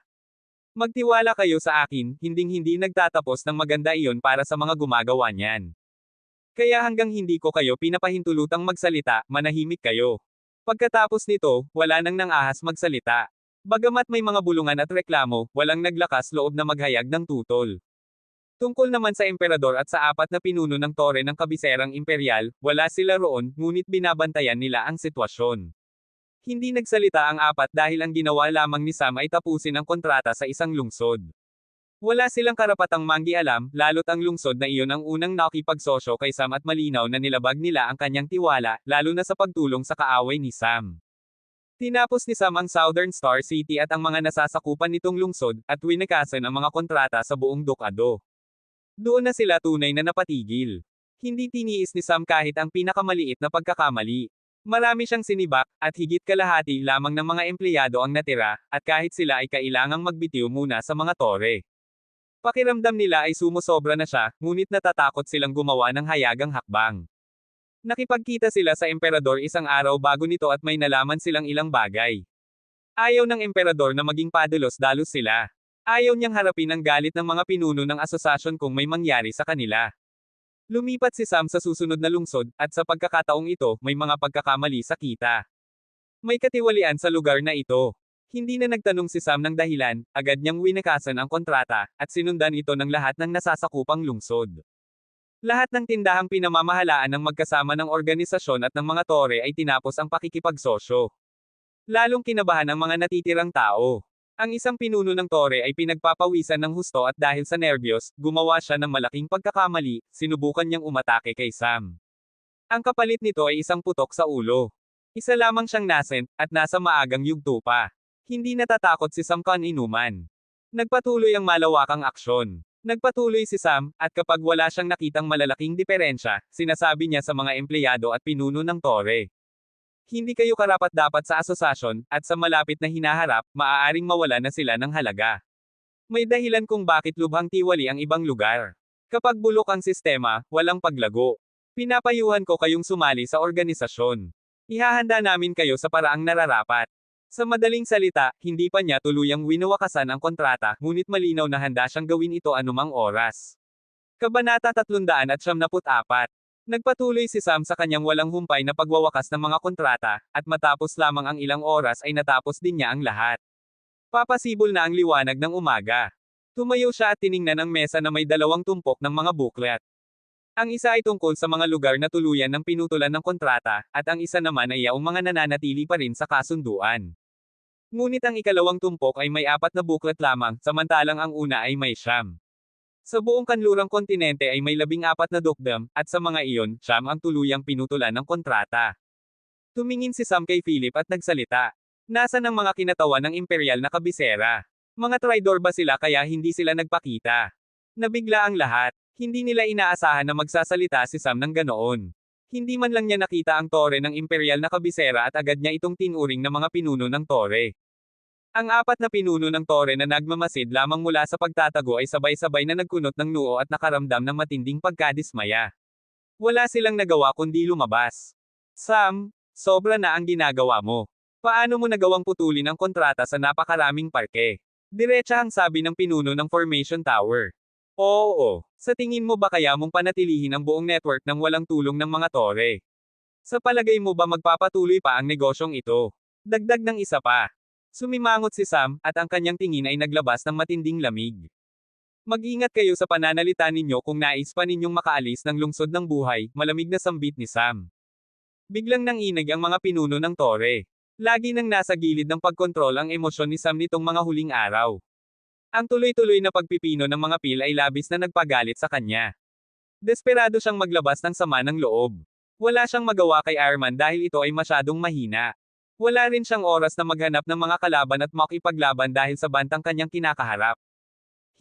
Magtiwala kayo sa akin, hinding-hindi nagtatapos ng maganda iyon para sa mga gumagawa niyan. Kaya hanggang hindi ko kayo pinapahintulutang magsalita, manahimik kayo. Pagkatapos nito, wala nang nangahas magsalita. Bagamat may mga bulungan at reklamo, walang naglakas loob na maghayag ng tutol. Tungkol naman sa emperador at sa apat na pinuno ng tore ng kabiserang imperial, wala sila roon, ngunit binabantayan nila ang sitwasyon. Hindi nagsalita ang apat dahil ang ginawa lamang ni Sam ay tapusin ang kontrata sa isang lungsod. Wala silang karapatang manggialam, lalo't ang lungsod na iyon ang unang nakipagsosyo kay Sam at malinaw na nilabag nila ang kanyang tiwala, lalo na sa pagtulong sa kaaway ni Sam. Tinapos ni Sam ang Southern Star City at ang mga nasasakupan nitong lungsod, at winakasan ang mga kontrata sa buong dekado. Doon na sila tunay na napatigil. Hindi tiniis ni Sam kahit ang pinakamaliit na pagkakamali. Marami siyang sinibak, at higit kalahati lamang ng mga empleyado ang natira, at kahit sila ay kailangang magbitiw muna sa mga tore. Pakiramdam nila ay sumusobra na siya, ngunit natatakot silang gumawa ng hayagang hakbang. Nakipagkita sila sa emperador isang araw bago nito at may nalaman silang ilang bagay. Ayaw ng emperador na maging padalos-dalos sila. Ayaw niyang harapin ang galit ng mga pinuno ng asosasyon kung may mangyari sa kanila. Lumipat si Sam sa susunod na lungsod, at sa pagkakataong ito, may mga pagkakamali sa kita. May katiwalian sa lugar na ito. Hindi na nagtanong si Sam ng dahilan, agad niyang winakasan ang kontrata, at sinundan ito ng lahat ng nasasakupang lungsod. Lahat ng tindahang pinamamahalaan ng magkasama ng organisasyon at ng mga tore ay tinapos ang pakikipagsosyo. Lalong kinabahan ang mga natitirang tao. Ang isang pinuno ng tore ay pinagpapawisan ng husto at dahil sa nerbiyos, gumawa siya ng malaking pagkakamali, sinubukan niyang umatake kay Sam. Ang kapalit nito ay isang putok sa ulo. Isa lamang siyang nascent, at nasa maagang yugto pa. Hindi natatakot si Sam kan-inuman. Nagpatuloy ang malawakang aksyon. Nagpatuloy si Sam, at kapag wala siyang nakitang malalaking diferensya, sinasabi niya sa mga empleyado at pinuno ng tore. Hindi kayo karapat-dapat sa asosasyon, at sa malapit na hinaharap, maaaring mawala na sila ng halaga. May dahilan kung bakit lubhang tiwali ang ibang lugar. Kapag bulok ang sistema, walang paglago. Pinapayuhan ko kayong sumali sa organisasyon. Ihahanda namin kayo sa paraang nararapat. Sa madaling salita, hindi pa niya tuluyang winawakasan ang kontrata, ngunit malinaw na handa siyang gawin ito anumang oras. Kabanata 374. Nagpatuloy si Sam sa kanyang walang humpay na pagwawakas ng mga kontrata, at matapos lamang ang ilang oras ay natapos din niya ang lahat. Papasibol na ang liwanag ng umaga. Tumayo siya at tiningnan ang mesa na may dalawang tumpok ng mga buklet. Ang isa ay tungkol sa mga lugar na tuluyan ng pinutulan ng kontrata, at ang isa naman ay yaong mga nananatili pa rin sa kasunduan. Ngunit ang ikalawang tumpok ay may 4 na buklet lamang, samantalang ang una ay may 9. Sa buong kanlurang kontinente ay may 14 na dukdam, at sa mga iyon, 9 ang tuluyang pinutulan ng kontrata. Tumingin si Sam kay Philip at nagsalita. Nasaan ang mga kinatawan ng imperial na kabisera? Mga traidor ba sila kaya hindi sila nagpakita? Nabigla ang lahat. Hindi nila inaasahan na magsasalita si Sam ng ganoon. Hindi man lang niya nakita ang tore ng imperial na kabisera at agad niya itong tinuring na mga pinuno ng tore. Ang 4 na pinuno ng tore na nagmamasid lamang mula sa pagtatago ay sabay-sabay na nagkunot ng noo at nakaramdam ng matinding pagkadismaya. Wala silang nagawa kundi lumabas. Sam, sobra na ang ginagawa mo. Paano mo nagawang putulin ang kontrata sa napakaraming parke? Diretsahang sabi ng pinuno ng Formation Tower. Oo. Sa tingin mo ba kaya mong panatilihin ang buong network nang walang tulong ng mga tore? Sa palagay mo ba magpapatuloy pa ang negosyong ito? Dagdag ng isa pa. Sumimangot si Sam, at ang kanyang tingin ay naglabas ng matinding lamig. Mag-ingat kayo sa pananalita ninyo kung nais pa ninyong makaalis ng lungsod ng buhay, malamig na sambit ni Sam. Biglang nanginig ang mga pinuno ng tore. Lagi nang nasa gilid ng pagkontrol ang emosyon ni Sam nitong mga huling araw. Ang tuloy-tuloy na pagpipino ng mga pil ay labis na nagpagalit sa kanya. Desperado siyang maglabas ng sama ng loob. Wala siyang magawa kay Arman dahil ito ay masyadong mahina. Wala rin siyang oras na maghanap ng mga kalaban at makipaglaban dahil sa bantang kanyang kinakaharap.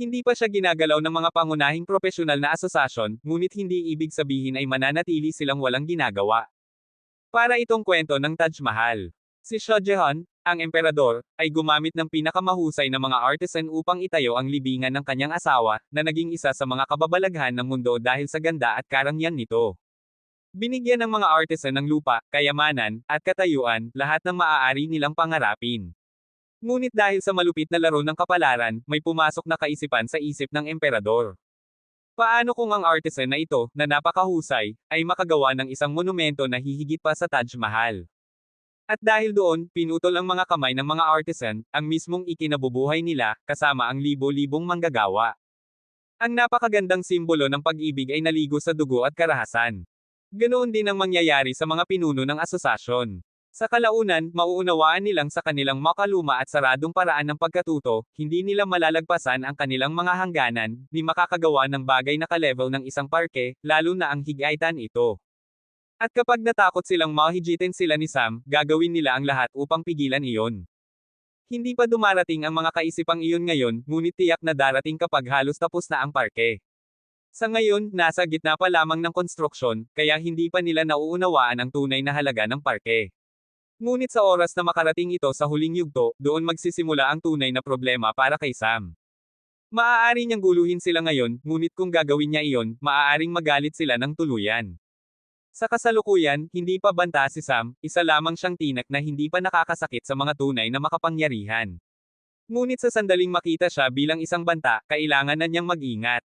Hindi pa siya ginagalaw ng mga pangunahing propesyonal na asosasyon, ngunit hindi ibig sabihin ay mananatili silang walang ginagawa. Para itong kwento ng Taj Mahal. Si Shah Jahan, ang emperador, ay gumamit ng pinakamahusay na mga artisan upang itayo ang libingan ng kanyang asawa, na naging isa sa mga kababalaghan ng mundo dahil sa ganda at karangyaan nito. Binigyan ng mga artisan ng lupa, kayamanan, at katayuan, lahat ng maaari nilang pangarapin. Ngunit dahil sa malupit na laro ng kapalaran, may pumasok na kaisipan sa isip ng emperador. Paano kung ang artisan na ito, na napakahusay, ay makagawa ng isang monumento na hihigit pa sa Taj Mahal? At dahil doon, pinutol ang mga kamay ng mga artisan, ang mismong ikinabubuhay nila, kasama ang libo-libong manggagawa. Ang napakagandang simbolo ng pag-ibig ay naligo sa dugo at karahasan. Ganoon din ang mangyayari sa mga pinuno ng asosasyon. Sa kalaunan, mauunawaan nilang sa kanilang makaluma at saradong paraan ng pagkatuto, hindi nila malalagpasan ang kanilang mga hangganan, ni makakagawa ng bagay na ka-level ng isang parke, lalo na ang higaitan ito. At kapag natakot silang mahijitin sila ni Sam, gagawin nila ang lahat upang pigilan iyon. Hindi pa dumarating ang mga kaisipang iyon ngayon, ngunit tiyak na darating kapag halos tapos na ang parke. Sa ngayon, nasa gitna pa lamang ng konstruksyon, kaya hindi pa nila nauunawaan ang tunay na halaga ng parke. Ngunit sa oras na makarating ito sa huling yugto, doon magsisimula ang tunay na problema para kay Sam. Maaari niyang guluhin sila ngayon, ngunit kung gagawin niya iyon, maaaring magalit sila ng tuluyan. Sa kasalukuyan, hindi pa banta si Sam, isa lamang siyang tinak na hindi pa nakakasakit sa mga tunay na makapangyarihan. Ngunit sa sandaling makita siya bilang isang banta, kailangan na niyang mag-ingat.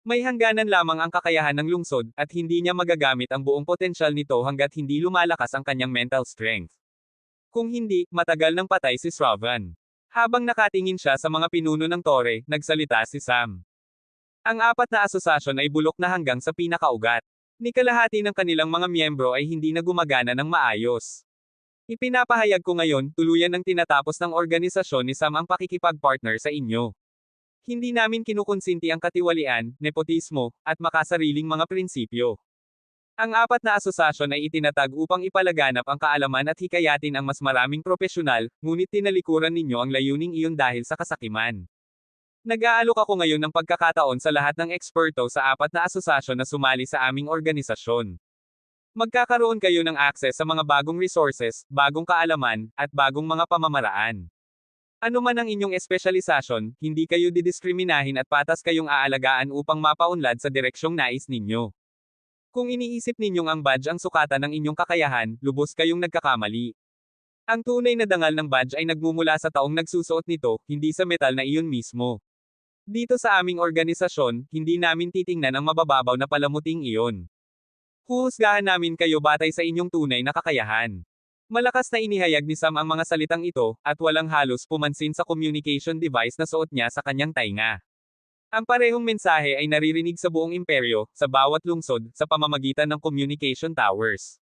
May hangganan lamang ang kakayahan ng lungsod, at hindi niya magagamit ang buong potensyal nito hanggat hindi lumalakas ang kanyang mental strength. Kung hindi, matagal nang patay si Shravan. Habang nakatingin siya sa mga pinuno ng tore, nagsalita si Sam. Ang apat na asosasyon ay bulok na hanggang sa pinakaugat. Ni kalahati ng kanilang mga miyembro ay hindi na gumagana ng maayos. Ipinapahayag ko ngayon, tuluyan ng tinatapos ng organisasyon ni Sam ang pakikipag-partner sa inyo. Hindi namin kinukonsinti ang katiwalian, nepotismo, at makasariling mga prinsipyo. Ang apat na asosasyon ay itinatag upang ipalaganap ang kaalaman at hikayatin ang mas maraming propesyonal, ngunit tinalikuran ninyo ang layuning iyon dahil sa kasakiman. Nag-aalok ako ngayon ng pagkakataon sa lahat ng eksperto sa apat na asosasyon na sumali sa aming organisasyon. Magkakaroon kayo ng akses sa mga bagong resources, bagong kaalaman, at bagong mga pamamaraan. Ano man ang inyong espesyalisasyon, hindi kayo didiskriminahin at patas kayong aalagaan upang mapaunlad sa direksyong nais ninyo. Kung iniisip ninyong ang badge ang sukatan ng inyong kakayahan, lubos kayong nagkakamali. Ang tunay na dangal ng badge ay nagmumula sa taong nagsusuot nito, hindi sa metal na iyon mismo. Dito sa aming organisasyon, hindi namin titingnan ang mabababaw na palamuting iyon. Huhusgahan namin kayo batay sa inyong tunay na kakayahan. Malakas na inihayag ni Sam ang mga salitang ito, at walang halos pumansin sa communication device na suot niya sa kanyang tainga. Ang parehong mensahe ay naririnig sa buong imperyo, sa bawat lungsod, sa pamamagitan ng communication towers.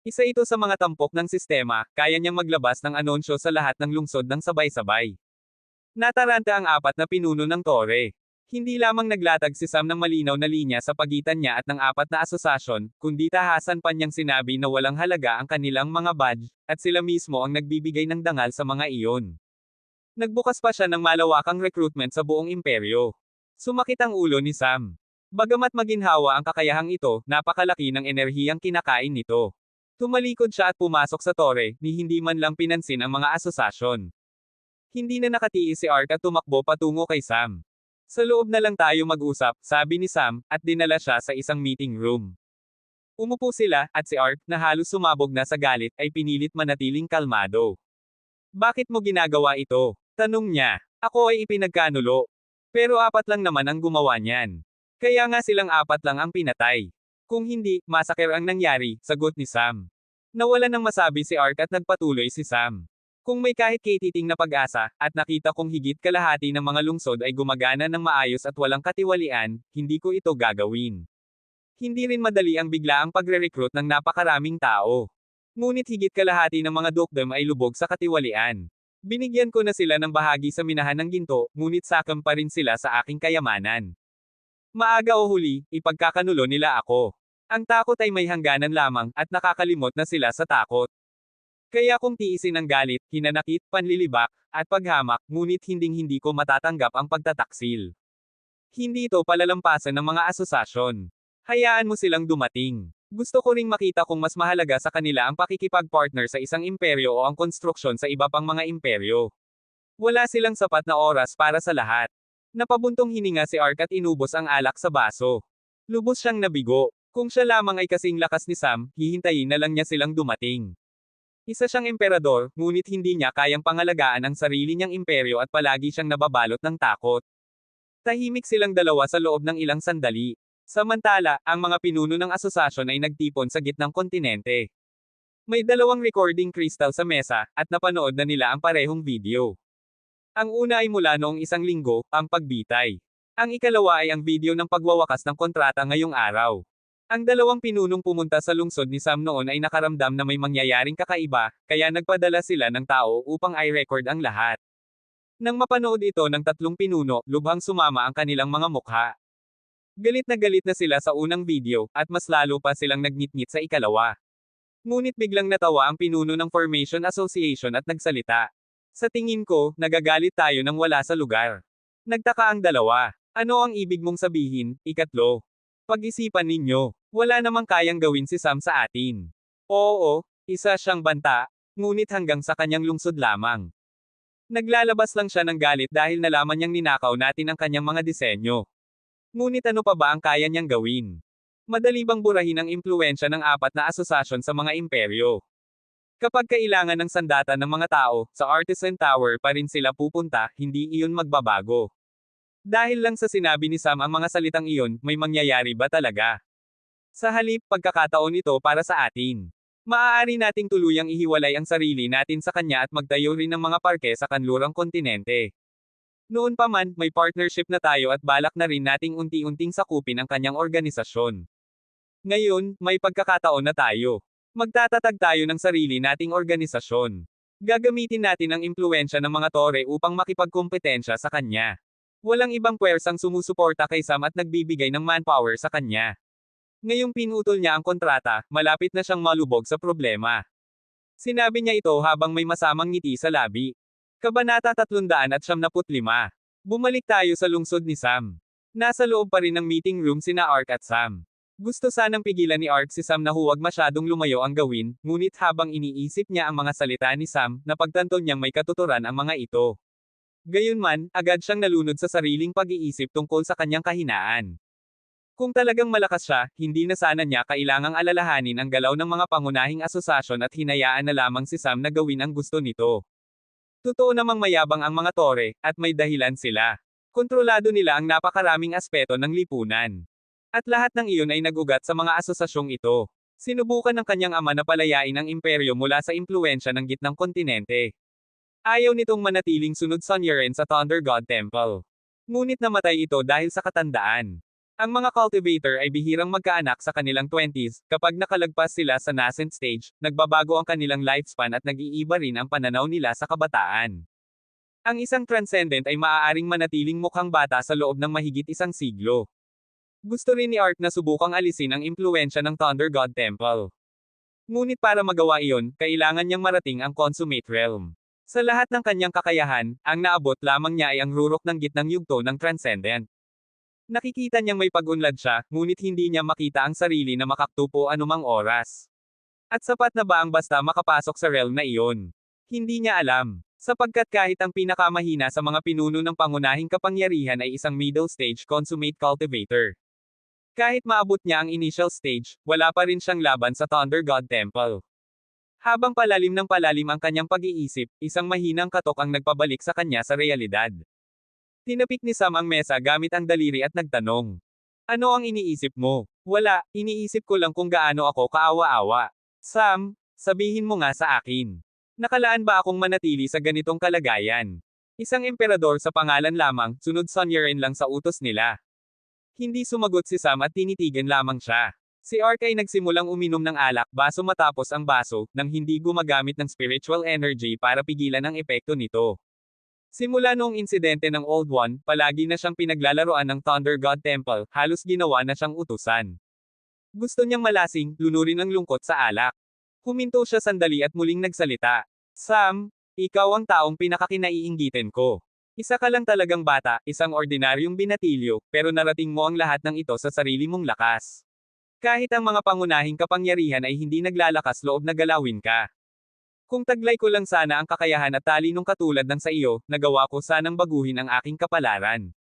Isa ito sa mga tampok ng sistema, kaya niyang maglabas ng anunsyo sa lahat ng lungsod ng sabay-sabay. Nataranta ang apat na pinuno ng tore. Hindi lamang naglatag si Sam ng malinaw na linya sa pagitan niya at ng apat na asosasyon, kundi tahasan pa niyang sinabi na walang halaga ang kanilang mga badge, at sila mismo ang nagbibigay ng dangal sa mga iyon. Nagbukas pa siya ng malawakang recruitment sa buong imperyo. Sumakit ang ulo ni Sam. Bagamat maginhawa ang kakayahang ito, napakalaki ng enerhiyang kinakain nito. Tumalikod siya at pumasok sa tore, ni hindi man lang pinansin ang mga asosasyon. Hindi na nakatiis si Ark at tumakbo patungo kay Sam. Sa loob na lang tayo mag-usap, sabi ni Sam, at dinala siya sa isang meeting room. Umupo sila, at si Ark, na halos sumabog na sa galit, ay pinilit manatiling kalmado. Bakit mo ginagawa ito? Tanong niya. Ako ay ipinagkanulo. Pero apat lang naman ang gumawa niyan. Kaya nga silang apat lang ang pinatay. Kung hindi, massacre ang nangyari, sagot ni Sam. Nawala ng masabi si Ark at nagpatuloy si Sam. Kung may kahit katiting na pag-asa, at nakita kong higit kalahati ng mga lungsod ay gumagana ng maayos at walang katiwalian, hindi ko ito gagawin. Hindi rin madali ang biglaang pagre-recruit ng napakaraming tao. Ngunit higit kalahati ng mga dokdom ay lubog sa katiwalian. Binigyan ko na sila ng bahagi sa minahan ng ginto, ngunit sakam pa rin sila sa aking kayamanan. Maaga o huli, ipagkakanulo nila ako. Ang takot ay may hangganan lamang, at nakakalimot na sila sa takot. Kaya kung tiisin ang galit, hinanakit, panlilibak, at paghamak, ngunit hinding-hindi ko matatanggap ang pagtataksil. Hindi ito palalampasan ng mga asosasyon. Hayaan mo silang dumating. Gusto ko ring makita kung mas mahalaga sa kanila ang pakikipag-partner sa isang imperyo o ang konstruksyon sa iba pang mga imperyo. Wala silang sapat na oras para sa lahat. Napabuntong hininga si Ark at inubos ang alak sa baso. Lubos siyang nabigo. Kung siya lamang ay kasing lakas ni Sam, hihintayin na lang niya silang dumating. Isa siyang emperador, ngunit hindi niya kayang pangalagaan ang sarili niyang imperyo at palagi siyang nababalot ng takot. Tahimik silang dalawa sa loob ng ilang sandali. Samantala, ang mga pinuno ng asosasyon ay nagtipon sa gitnang kontinente. May dalawang recording crystal sa mesa, at napanood na nila ang parehong video. Ang una ay mula noong isang linggo, ang pagbitay. Ang ikalawa ay ang video ng pagwawakas ng kontrata ngayong araw. Ang dalawang pinunong pumunta sa lungsod ni Sam noon ay nakaramdam na may mangyayaring kakaiba, kaya nagpadala sila ng tao upang i-record ang lahat. Nang mapanood ito ng tatlong pinuno, lubhang sumama ang kanilang mga mukha. Galit na sila sa unang video, at mas lalo pa silang nagngit-ngit sa ikalawa. Ngunit biglang natawa ang pinuno ng Formation Association at nagsalita. Sa tingin ko, nagagalit tayo nang wala sa lugar. Nagtaka ang dalawa. Ano ang ibig mong sabihin, ikatlo? Pag-isipan ninyo, wala namang kayang gawin si Sam sa atin. Oo, isa siyang banta, ngunit hanggang sa kanyang lungsod lamang. Naglalabas lang siya ng galit dahil nalaman niyang ninakaw natin ang kanyang mga disenyo. Ngunit ano pa ba ang kaya niyang gawin? Madali bang burahin ang impluwensya ng apat na asosasyon sa mga imperyo? Kapag kailangan ng sandata ng mga tao, sa Artisan Tower pa rin sila pupunta, hindi iyon magbabago. Dahil lang sa sinabi ni Sam ang mga salitang iyon, may mangyayari ba talaga? Sa halip, pagkakataon ito para sa atin. Maaari nating tuluyang ihiwalay ang sarili natin sa kanya at magtayo rin ng mga parke sa kanlurang kontinente. Noon pa man, may partnership na tayo at balak na rin nating unti-unting sakupin ang kanyang organisasyon. Ngayon, may pagkakataon na tayo. Magtatatag tayo ng sarili nating organisasyon. Gagamitin natin ang impluwensya ng mga tore upang makipagkompetensya sa kanya. Walang ibang puwersang sumusuporta kay Sam at nagbibigay ng manpower sa kanya. Ngayong pinutol niya ang kontrata, malapit na siyang malubog sa problema. Sinabi niya ito habang may masamang ngiti sa labi. Kabanata 375. Bumalik tayo sa lungsod ni Sam. Nasa loob pa rin ng meeting room sina Ark at Sam. Gusto sanang pigilan ni Ark si Sam na huwag masyadong lumayo ang gawin, ngunit habang iniisip niya ang mga salita ni Sam, napagtanto niyang may katuturan ang mga ito. Gayunman, agad siyang nalunod sa sariling pag-iisip tungkol sa kanyang kahinaan. Kung talagang malakas siya, hindi na sana niya kailangang alalahanin ang galaw ng mga pangunahing asosasyon at hinayaan na lamang si Sam na gawin ang gusto nito. Totoo namang mayabang ang mga tore, at may dahilan sila. Kontrolado nila ang napakaraming aspeto ng lipunan. At lahat ng iyon ay nag-ugat sa mga asosasyong ito. Sinubukan ng kanyang ama na palayain ang imperyo mula sa impluwensya ng gitnang kontinente. Ayaw nitong manatiling sunod Sonyerin sa Thunder God Temple. Ngunit namatay ito dahil sa katandaan. Ang mga cultivator ay bihirang magkaanak sa kanilang 20s, kapag nakalagpas sila sa nascent stage, nagbabago ang kanilang lifespan at nag-iiba rin ang pananaw nila sa kabataan. Ang isang transcendent ay maaaring manatiling mukhang bata sa loob ng mahigit isang siglo. Gusto rin ni Ark na subukang alisin ang impluwensya ng Thunder God Temple. Ngunit para magawa iyon, kailangan niyang marating ang consummate realm. Sa lahat ng kanyang kakayahan, ang naabot lamang niya ay ang rurok ng gitnang yugto ng transcendent. Nakikita niyang may pag-unlad siya, ngunit hindi niya makita ang sarili na makaktupo anumang oras. At sapat na ba ang basta makapasok sa realm na iyon? Hindi niya alam. Sapagkat kahit ang pinakamahina sa mga pinuno ng pangunahing kapangyarihan ay isang middle stage consummate cultivator. Kahit maabot niya ang initial stage, wala pa rin siyang laban sa Thunder God Temple. Habang palalim ng palalim ang kanyang pag-iisip, isang mahinang katok ang nagpabalik sa kanya sa realidad. Tinapik ni Sam ang mesa gamit ang daliri at nagtanong. Ano ang iniisip mo? Wala, iniisip ko lang kung gaano ako kaawa-awa. Sam, sabihin mo nga sa akin. Nakalaan ba akong manatili sa ganitong kalagayan? Isang emperador sa pangalan lamang, sunod Sonyerin lang sa utos nila. Hindi sumagot si Sam at tinitigan lamang siya. Si Ark ay nagsimulang uminom ng alak baso matapos ang baso, nang hindi gumagamit ng spiritual energy para pigilan ang epekto nito. Simula noong insidente ng Old One, palagi na siyang pinaglalaroan ng Thunder God Temple, halos ginawa na siyang utusan. Gusto niyang malasing, lunurin ang lungkot sa alak. Huminto siya sandali at muling nagsalita. Sam, ikaw ang taong pinakakinaiinggitin ko. Isa ka lang talagang bata, isang ordinaryong binatilyo, pero narating mo ang lahat ng ito sa sarili mong lakas. Kahit ang mga pangunahing kapangyarihan ay hindi naglalakas loob na galawin ka. Kung taglay ko lang sana ang kakayahan at talinong katulad ng sa iyo, nagawa ko sanang baguhin ang aking kapalaran.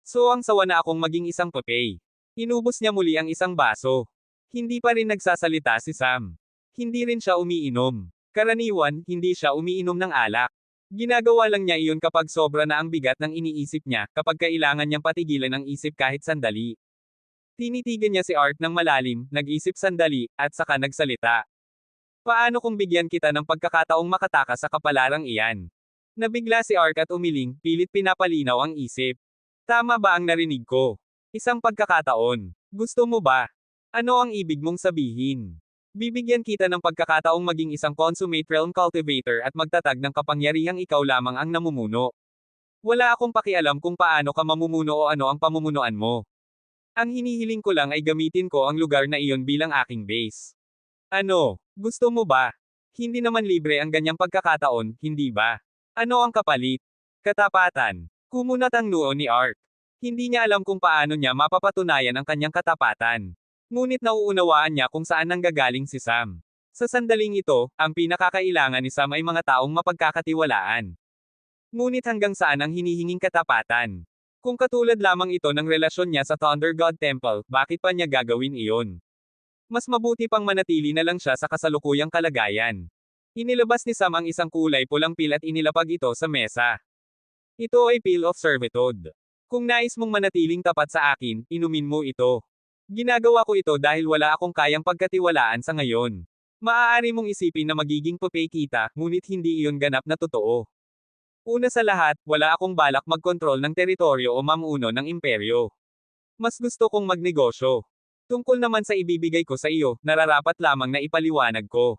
So ang sawa na akong maging isang papay. Inubos niya muli ang isang baso. Hindi pa rin nagsasalita si Sam. Hindi rin siya umiinom. Karaniwan, hindi siya umiinom ng alak. Ginagawa lang niya iyon kapag sobra na ang bigat ng iniisip niya, kapag kailangan niyang patigilan ang isip kahit sandali. Tinitigan niya si Art ng malalim, nag-isip sandali, at saka nagsalita. Paano kung bigyan kita ng pagkakataong makatakas sa kapalarang iyan? Nabigla si Art at umiling, pilit pinapalinaw ang isip. Tama ba ang narinig ko? Isang pagkakataon. Gusto mo ba? Ano ang ibig mong sabihin? Bibigyan kita ng pagkakataong maging isang consummate realm cultivator at magtatag ng kapangyarihang ikaw lamang ang namumuno. Wala akong pakialam kung paano ka mamumuno o ano ang pamumunuan mo. Ang hinihiling ko lang ay gamitin ko ang lugar na iyon bilang aking base. Ano? Gusto mo ba? Hindi naman libre ang ganyang pagkakataon, hindi ba? Ano ang kapalit? Katapatan. Kumunat ang noo ni Art. Hindi niya alam kung paano niya mapapatunayan ang kanyang katapatan. Ngunit nauunawaan niya kung saan nanggagaling si Sam. Sa sandaling ito, ang pinakakailangan ni Sam ay mga taong mapagkakatiwalaan. Ngunit hanggang saan ang hinihinging katapatan? Kung katulad lamang ito ng relasyon niya sa Thunder God Temple, bakit pa niya gagawin iyon? Mas mabuti pang manatili na lang siya sa kasalukuyang kalagayan. Inilabas ni Sam ang isang kulay pulang pil at inilapag ito sa mesa. Ito ay pill of servitude. Kung nais mong manatiling tapat sa akin, inumin mo ito. Ginagawa ko ito dahil wala akong kayang pagkatiwalaan sa ngayon. Maaari mong isipin na magiging papay kita, ngunit hindi iyon ganap na totoo. Una sa lahat, wala akong balak magkontrol ng teritoryo o mamuno ng imperyo. Mas gusto kong magnegosyo. Tungkol naman sa ibibigay ko sa iyo, nararapat lamang na ipaliwanag ko.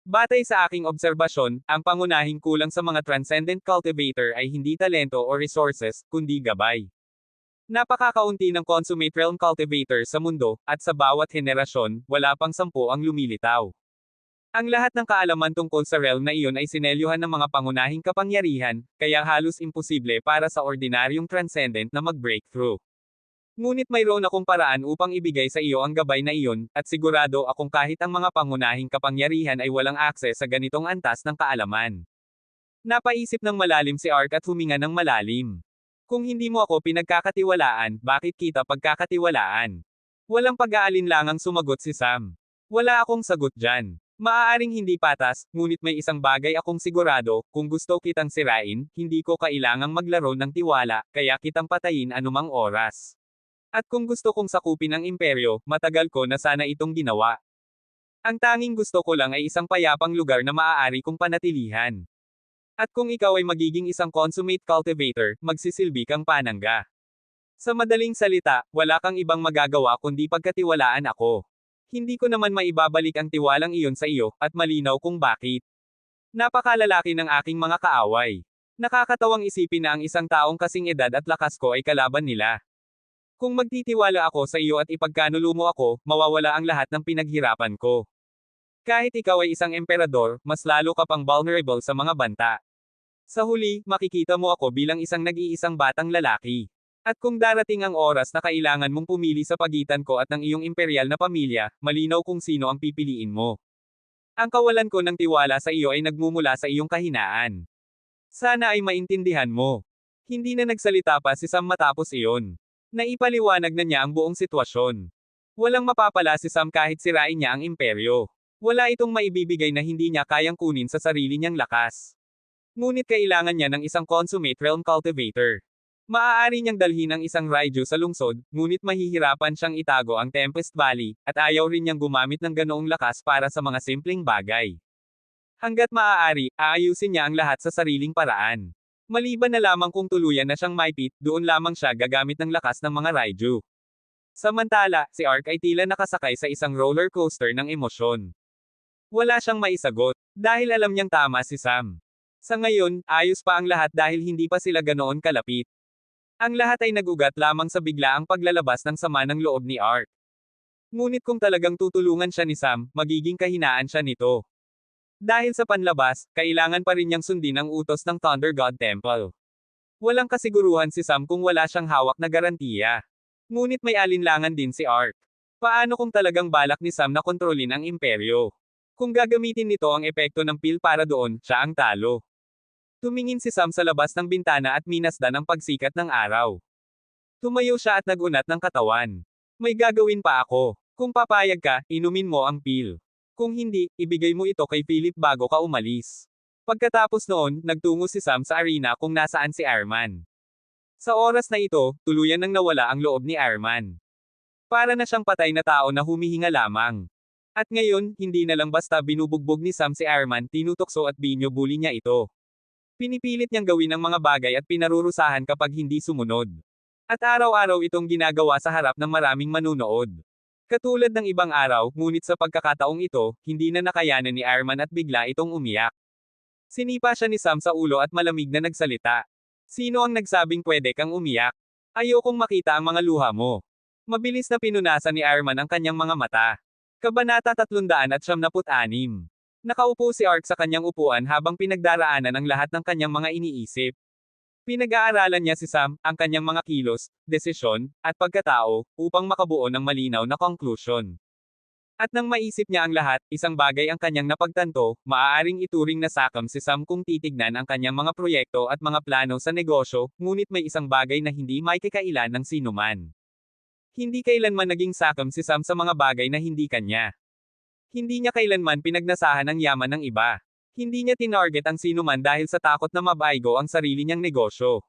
Batay sa aking obserbasyon, ang pangunahing kulang sa mga transcendent cultivator ay hindi talento o resources, kundi gabay. Napakakaunti ng consummate realm cultivator sa mundo, at sa bawat henerasyon, wala pang 10 ang lumilitaw. Ang lahat ng kaalaman tungkol sa realm na iyon ay sinelyuhan ng mga pangunahing kapangyarihan, kaya halos imposible para sa ordinaryong transcendent na mag-breakthrough. Ngunit mayroon akong paraan upang ibigay sa iyo ang gabay na iyon, at sigurado akong kahit ang mga pangunahing kapangyarihan ay walang akses sa ganitong antas ng kaalaman. Napaisip ng malalim si Ark at huminga ng malalim. Kung hindi mo ako pinagkakatiwalaan, bakit kita pagkakatiwalaan? Walang pag-aalinlangang sumagot si Sam. Wala akong sagot dyan. Maaaring hindi patas, ngunit may isang bagay akong sigurado, kung gusto kitang sirain, hindi ko kailangang maglaro ng tiwala, kaya kitang patayin anumang oras. At kung gusto kong sakupin ang imperyo, matagal ko na sana itong ginawa. Ang tanging gusto ko lang ay isang payapang lugar na maaari kong panatilihan. At kung ikaw ay magiging isang consummate cultivator, magsisilbi kang panangga. Sa madaling salita, wala kang ibang magagawa kundi pagkatiwalaan ako. Hindi ko naman maibabalik ang tiwalang iyon sa iyo, at malinaw kung bakit. Napakalalaki ng aking mga kaaway. Nakakatawang isipin na ang isang taong kasing edad at lakas ko ay kalaban nila. Kung magtitiwala ako sa iyo at ipagkanulo mo ako, mawawala ang lahat ng pinaghirapan ko. Kahit ikaw ay isang emperador, mas lalo ka pang vulnerable sa mga banta. Sa huli, makikita mo ako bilang isang nag-iisang batang lalaki. At kung darating ang oras na kailangan mong pumili sa pagitan ko at ng iyong imperial na pamilya, malinaw kung sino ang pipiliin mo. Ang kawalan ko ng tiwala sa iyo ay nagmumula sa iyong kahinaan. Sana ay maintindihan mo. Hindi na nagsalita pa si Sam matapos iyon. Naipaliwanag na niya ang buong sitwasyon. Walang mapapala si Sam kahit sirain niya ang imperyo. Wala itong maibibigay na hindi niya kayang kunin sa sarili niyang lakas. Ngunit kailangan niya ng isang consummate realm cultivator. Maaari niyang dalhin ang isang Raiju sa lungsod, ngunit mahihirapan siyang itago ang Tempest Valley, at ayaw rin niyang gumamit ng ganoong lakas para sa mga simpleng bagay. Hanggat maaari, aayusin niya ang lahat sa sariling paraan. Maliban na lamang kung tuluyan na siyang maipit, doon lamang siya gagamit ng lakas ng mga Raiju. Samantala, si Ark ay tila nakasakay sa isang roller coaster ng emosyon. Wala siyang maisagot, dahil alam niyang tama si Sam. Sa ngayon, ayos pa ang lahat dahil hindi pa sila ganoon kalapit. Ang lahat ay nagugat lamang sa biglaang paglalabas ng sama ng loob ni Ark. Ngunit kung talagang tutulungan siya ni Sam, magiging kahinaan siya nito. Dahil sa panlabas, kailangan pa rin niyang sundin ang utos ng Thunder God Temple. Walang kasiguruhan si Sam kung wala siyang hawak na garantiya. Ngunit may alinlangan din si Ark. Paano kung talagang balak ni Sam na kontrolin ang imperyo? Kung gagamitin nito ang epekto ng pil para doon, siya ang talo. Tumingin si Sam sa labas ng bintana at minasdan ang pagsikat ng araw. Tumayo siya at nagunat ng katawan. May gagawin pa ako. Kung papayag ka, inumin mo ang pil. Kung hindi, ibigay mo ito kay Philip bago ka umalis. Pagkatapos noon, nagtungo si Sam sa arena kung nasaan si Arman. Sa oras na ito, tuluyan nang nawala ang loob ni Arman. Para na siyang patay na tao na humihinga lamang. At ngayon, hindi na lang basta binubugbog ni Sam si Arman, tinutokso at binubuli niya ito. Pinipilit niyang gawin ang mga bagay at pinarurusahan kapag hindi sumunod. At araw-araw itong ginagawa sa harap ng maraming manunood. Katulad ng ibang araw, ngunit sa pagkakataong ito, hindi na nakayanan ni Arman at bigla itong umiyak. Sinipa siya ni Sam sa ulo at malamig na nagsalita. Sino ang nagsabing pwede kang umiyak? Ayokong makita ang mga luha mo. Mabilis na pinunasan ni Arman ang kanyang mga mata. Kabanata 376. Nakaupo si Ark sa kanyang upuan habang pinagdaraanan ang lahat ng kanyang mga iniisip. Pinag-aaralan niya si Sam, ang kanyang mga kilos, desisyon, at pagkatao, upang makabuo ng malinaw na conclusion. At nang maisip niya ang lahat, isang bagay ang kanyang napagtanto, maaaring ituring na sakam si Sam kung titignan ang kanyang mga proyekto at mga plano sa negosyo, ngunit may isang bagay na hindi maikikailan ng sinuman. Hindi kailanman naging sakam si Sam sa mga bagay na hindi kanya. Hindi niya kailanman pinagnasahan ang yaman ng iba. Hindi niya tinarget ang sinuman dahil sa takot na mabaigo ang sarili niyang negosyo.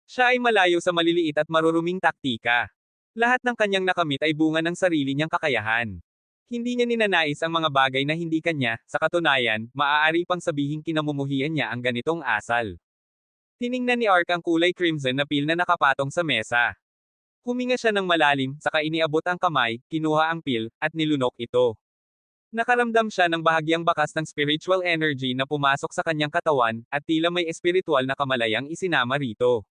Siya ay malayo sa maliliit at maruruming taktika. Lahat ng kanyang nakamit ay bunga ng sarili niyang kakayahan. Hindi niya ninanais ang mga bagay na hindi kanya, sa katunayan, maaari pang sabihing kinamumuhian niya ang ganitong asal. Tiningnan ni Ark ang kulay crimson na pil na nakapatong sa mesa. Huminga siya ng malalim, saka iniabot ang kamay, kinuha ang pil, at nilunok ito. Nakaramdam siya ng bahagyang bakas ng spiritual energy na pumasok sa kanyang katawan, at tila may espiritual na kamalayang isinama rito.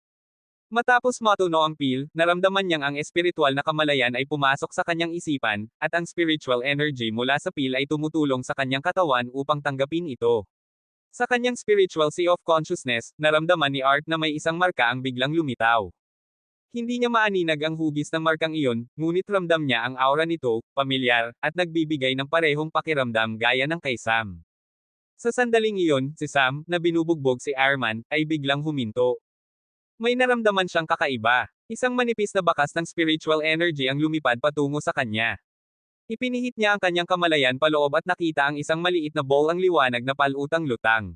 Matapos matuno ang pil, naramdaman niyang ang espiritual na kamalayan ay pumasok sa kanyang isipan, at ang spiritual energy mula sa pil ay tumutulong sa kanyang katawan upang tanggapin ito. Sa kanyang spiritual sea of consciousness, naramdaman ni Ark na may isang marka ang biglang lumitaw. Hindi niya maaninag ang hugis ng markang iyon, ngunit ramdam niya ang aura nito, pamilyar, at nagbibigay ng parehong pakiramdam gaya ng kay Sam. Sa sandaling iyon, si Sam, na binubugbog si Arman, ay biglang huminto. May naramdaman siyang kakaiba. Isang manipis na bakas ng spiritual energy ang lumipad patungo sa kanya. Ipinihit niya ang kanyang kamalayan paloob at nakita ang isang maliit na ball ang liwanag na palutang lutang.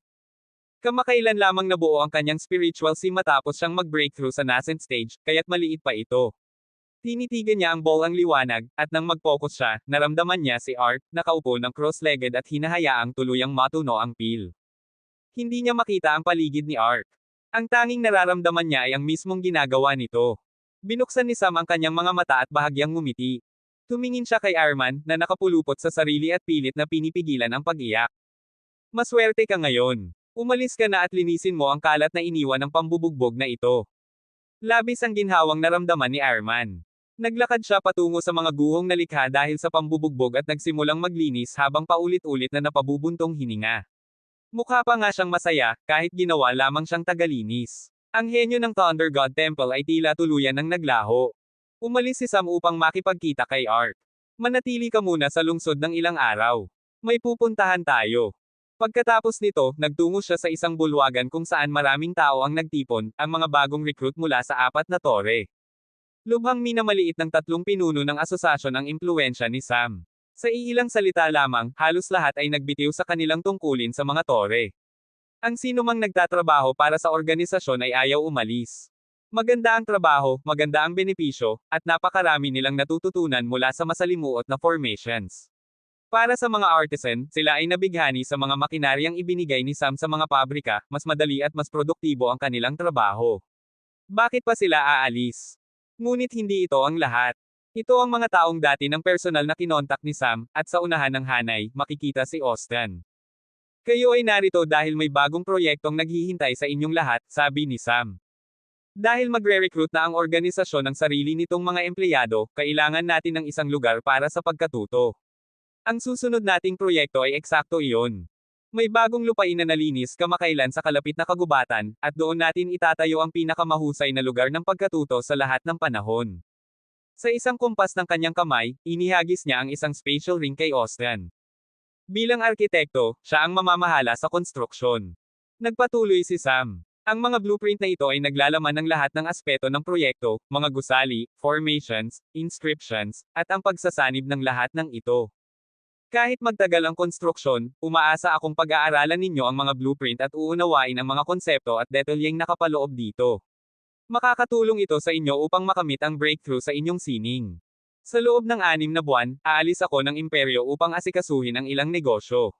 Kamakailan lamang nabuo ang kanyang spiritual sea matapos siyang mag-breakthrough sa nascent stage, kaya't maliit pa ito. Tinitigan niya ang ball ang liwanag, at nang mag-focus siya, naramdaman niya si Ark, nakaupo ng cross-legged at hinahayaang tuluyang matuno ang pil. Hindi niya makita ang paligid ni Ark. Ang tanging nararamdaman niya ay ang mismong ginagawa nito. Binuksan ni Sam ang kanyang mga mata at bahagyang ngumiti. Tumingin siya kay Arman, na nakapulupot sa sarili at pilit na pinipigilan ang pag-iyak. Maswerte ka ngayon. Umalis ka na at linisin mo ang kalat na iniwan ng pambubugbog na ito. Labis ang ginhawang naramdaman ni Arman. Naglakad siya patungo sa mga guhong nalikha dahil sa pambubugbog at nagsimulang maglinis habang paulit-ulit na napabubuntong hininga. Mukha pa nga siyang masaya, kahit ginawa lamang siyang tagalinis. Ang henyo ng Thunder God Temple ay tila tuluyan ng naglaho. Umalis si Sam upang makipagkita kay Ark. Manatili ka muna sa lungsod ng ilang araw. May pupuntahan tayo. Pagkatapos nito, nagtungo siya sa isang bulwagan kung saan maraming tao ang nagtipon, ang mga bagong recruit mula sa 4 na tore. Lubhang minamaliit ng tatlong pinuno ng asosasyon ang impluwensya ni Sam. Sa iilang salita lamang, halos lahat ay nagbitiw sa kanilang tungkulin sa mga tore. Ang sinumang nagtatrabaho para sa organisasyon ay ayaw umalis. Maganda ang trabaho, maganda ang benepisyo, at napakarami nilang natututunan mula sa masalimuot na formations. Para sa mga artisan, sila ay nabighani sa mga makinaryang ibinigay ni Sam sa mga pabrika, mas madali at mas produktibo ang kanilang trabaho. Bakit pa sila aalis? Ngunit hindi ito ang lahat. Ito ang mga taong dati ng personal na kinontak ni Sam, at sa unahan ng hanay, makikita si Austin. Kayo ay narito dahil may bagong proyektong naghihintay sa inyong lahat, sabi ni Sam. Dahil magre-recruit na ang organisasyon ng sarili nitong mga empleyado, kailangan natin ng isang lugar para sa pagkatuto. Ang susunod nating proyekto ay eksakto iyon. May bagong lupain na nalinis kamakailan sa kalapit na kagubatan, at doon natin itatayo ang pinakamahusay na lugar ng pagkatuto sa lahat ng panahon. Sa isang kumpas ng kanyang kamay, inihagis niya ang isang spatial ring kay Austin. Bilang arkitekto, siya ang mamamahala sa konstruksyon. Nagpatuloy si Sam. Ang mga blueprint na ito ay naglalaman ng lahat ng aspeto ng proyekto, mga gusali, formations, inscriptions, at ang pagsasanib ng lahat ng ito. Kahit magtagal ang konstruksyon, umaasa akong pag-aaralan ninyo ang mga blueprint at uunawain ang mga konsepto at detalyeng nakapaloob dito. Makakatulong ito sa inyo upang makamit ang breakthrough sa inyong sining. Sa loob ng 6 na buwan, aalis ako ng imperyo upang asikasuhin ang ilang negosyo.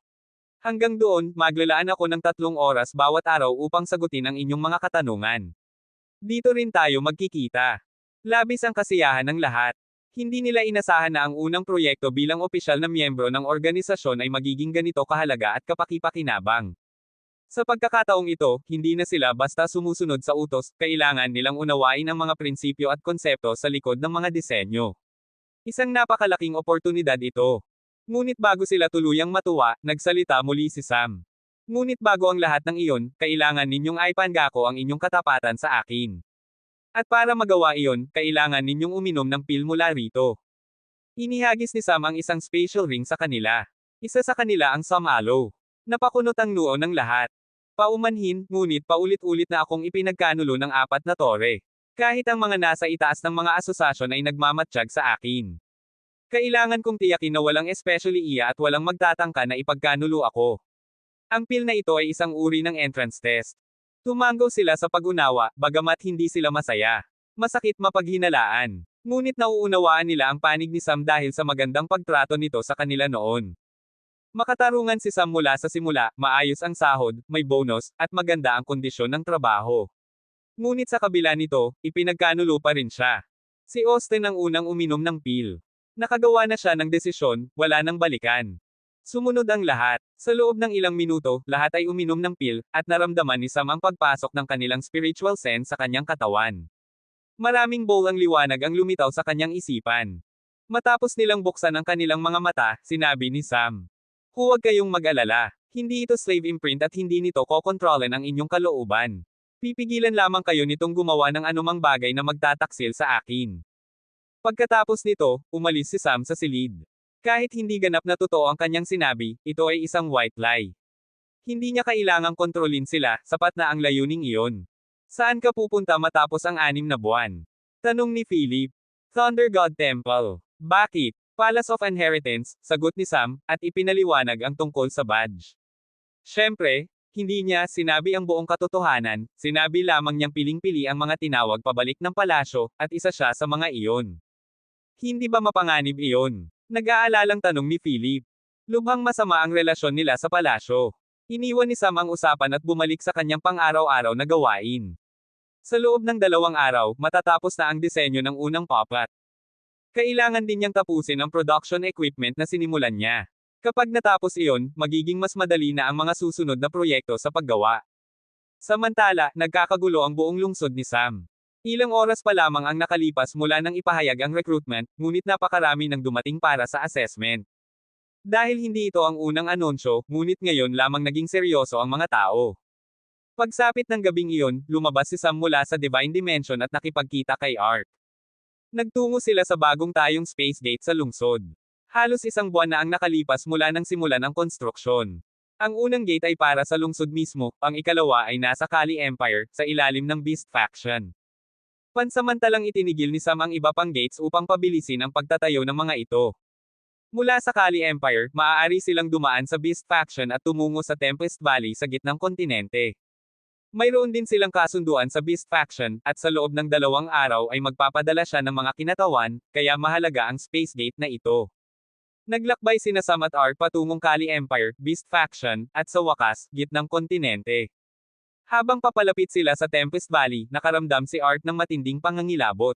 Hanggang doon, maglalaan ako ng 3 oras bawat araw upang sagutin ang inyong mga katanungan. Dito rin tayo magkikita. Labis ang kasiyahan ng lahat. Hindi nila inasahan na ang unang proyekto bilang opisyal na miyembro ng organisasyon ay magiging ganito kahalaga at kapaki-pakinabang. Sa pagkakataong ito, hindi na sila basta sumusunod sa utos, kailangan nilang unawain ang mga prinsipyo at konsepto sa likod ng mga disenyo. Isang napakalaking oportunidad ito. Ngunit bago sila tuluyang matuwa, nagsalita muli si Sam. Ngunit bago ang lahat ng iyon, kailangan ninyong ipangako ang inyong katapatan sa akin. At para magawa iyon, kailangan ninyong uminom ng pil mula rito. Inihagis ni Sam ang isang spatial ring sa kanila. Isa sa kanila ang Samalo. Napakunot ang noo ng lahat. Paumanhin, ngunit paulit-ulit na akong ipinagkanulo ng 4 na tore. Kahit ang mga nasa itaas ng mga asosasyon ay nagmamatsyag sa akin. Kailangan kong tiyakin na walang especially iya at walang magtatangka na ipagkanulo ako. Ang pil na ito ay isang uri ng entrance test. Tumango sila sa pag-unawa, bagamat hindi sila masaya. Masakit mapaghinalaan. Ngunit nauunawaan nila ang panig ni Sam dahil sa magandang pagtrato nito sa kanila noon. Makatarungan si Sam mula sa simula, maayos ang sahod, may bonus, at maganda ang kondisyon ng trabaho. Ngunit sa kabila nito, ipinagkanulo pa rin siya. Si Austin ang unang uminom ng pil. Nakagawa na siya ng desisyon, wala nang balikan. Sumunod ang lahat. Sa loob ng ilang minuto, lahat ay uminom ng pil, at naramdaman ni Sam ang pagpasok ng kanilang spiritual sense sa kanyang katawan. Maraming bowl ang liwanag ang lumitaw sa kanyang isipan. Matapos nilang buksan ang kanilang mga mata, sinabi ni Sam. Huwag kayong mag-alala. Hindi ito slave imprint at hindi nito kokontrolen ang inyong kalooban. Pipigilan lamang kayo nitong gumawa ng anumang bagay na magtataksil sa akin. Pagkatapos nito, umalis si Sam sa silid. Kahit hindi ganap na totoo ang kanyang sinabi, ito ay isang white lie. Hindi niya kailangang kontrolin sila, sapat na ang layuning iyon. Saan ka pupunta matapos ang 6 na buwan? Tanong ni Philip. Thunder God Temple. Bakit? Palace of Inheritance, sagot ni Sam, at ipinaliwanag ang tungkol sa badge. Siyempre, hindi niya sinabi ang buong katotohanan, sinabi lamang niyang piling-pili ang mga tinawag pabalik ng palasyo, at isa siya sa mga iyon. Hindi ba mapanganib iyon? Nag-aalalang tanong ni Philip. Lubhang masama ang relasyon nila sa palasyo. Iniwan ni Sam ang usapan at bumalik sa kanyang pang-araw-araw na gawain. Sa loob ng 2 araw, matatapos na ang disenyo ng unang puppet. Kailangan din niyang tapusin ang production equipment na sinimulan niya. Kapag natapos iyon, magiging mas madali na ang mga susunod na proyekto sa paggawa. Samantala, nagkakagulo ang buong lungsod ni Sam. Ilang oras pa lamang ang nakalipas mula nang ipahayag ang recruitment, ngunit napakarami nang dumating para sa assessment. Dahil hindi ito ang unang anunsyo, ngunit ngayon lamang naging seryoso ang mga tao. Pagsapit ng gabing iyon, lumabas si Sam mula sa Divine Dimension at nakipagkita kay Ark. Nagtungo sila sa bagong tayong space gate sa lungsod. Halos 1 buwan na ang nakalipas mula nang simulan ang konstruksyon. Ang unang gate ay para sa lungsod mismo, ang ikalawa ay nasa Kali Empire, sa ilalim ng Beast Faction. Pansamantalang itinigil ni Sam ang iba pang gates upang pabilisin ang pagtatayo ng mga ito. Mula sa Kali Empire, maaari silang dumaan sa Beast Faction at tumungo sa Tempest Valley sa gitnang kontinente. Mayroon din silang kasunduan sa Beast Faction, at sa loob ng 2 araw ay magpapadala siya ng mga kinatawan, kaya mahalaga ang Space Gate na ito. Naglakbay sina Sam at Ark patungong Kali Empire, Beast Faction, at sa wakas, gitnang kontinente. Habang papalapit sila sa Tempest Valley, nakaramdam si Ark ng matinding pangangilabot.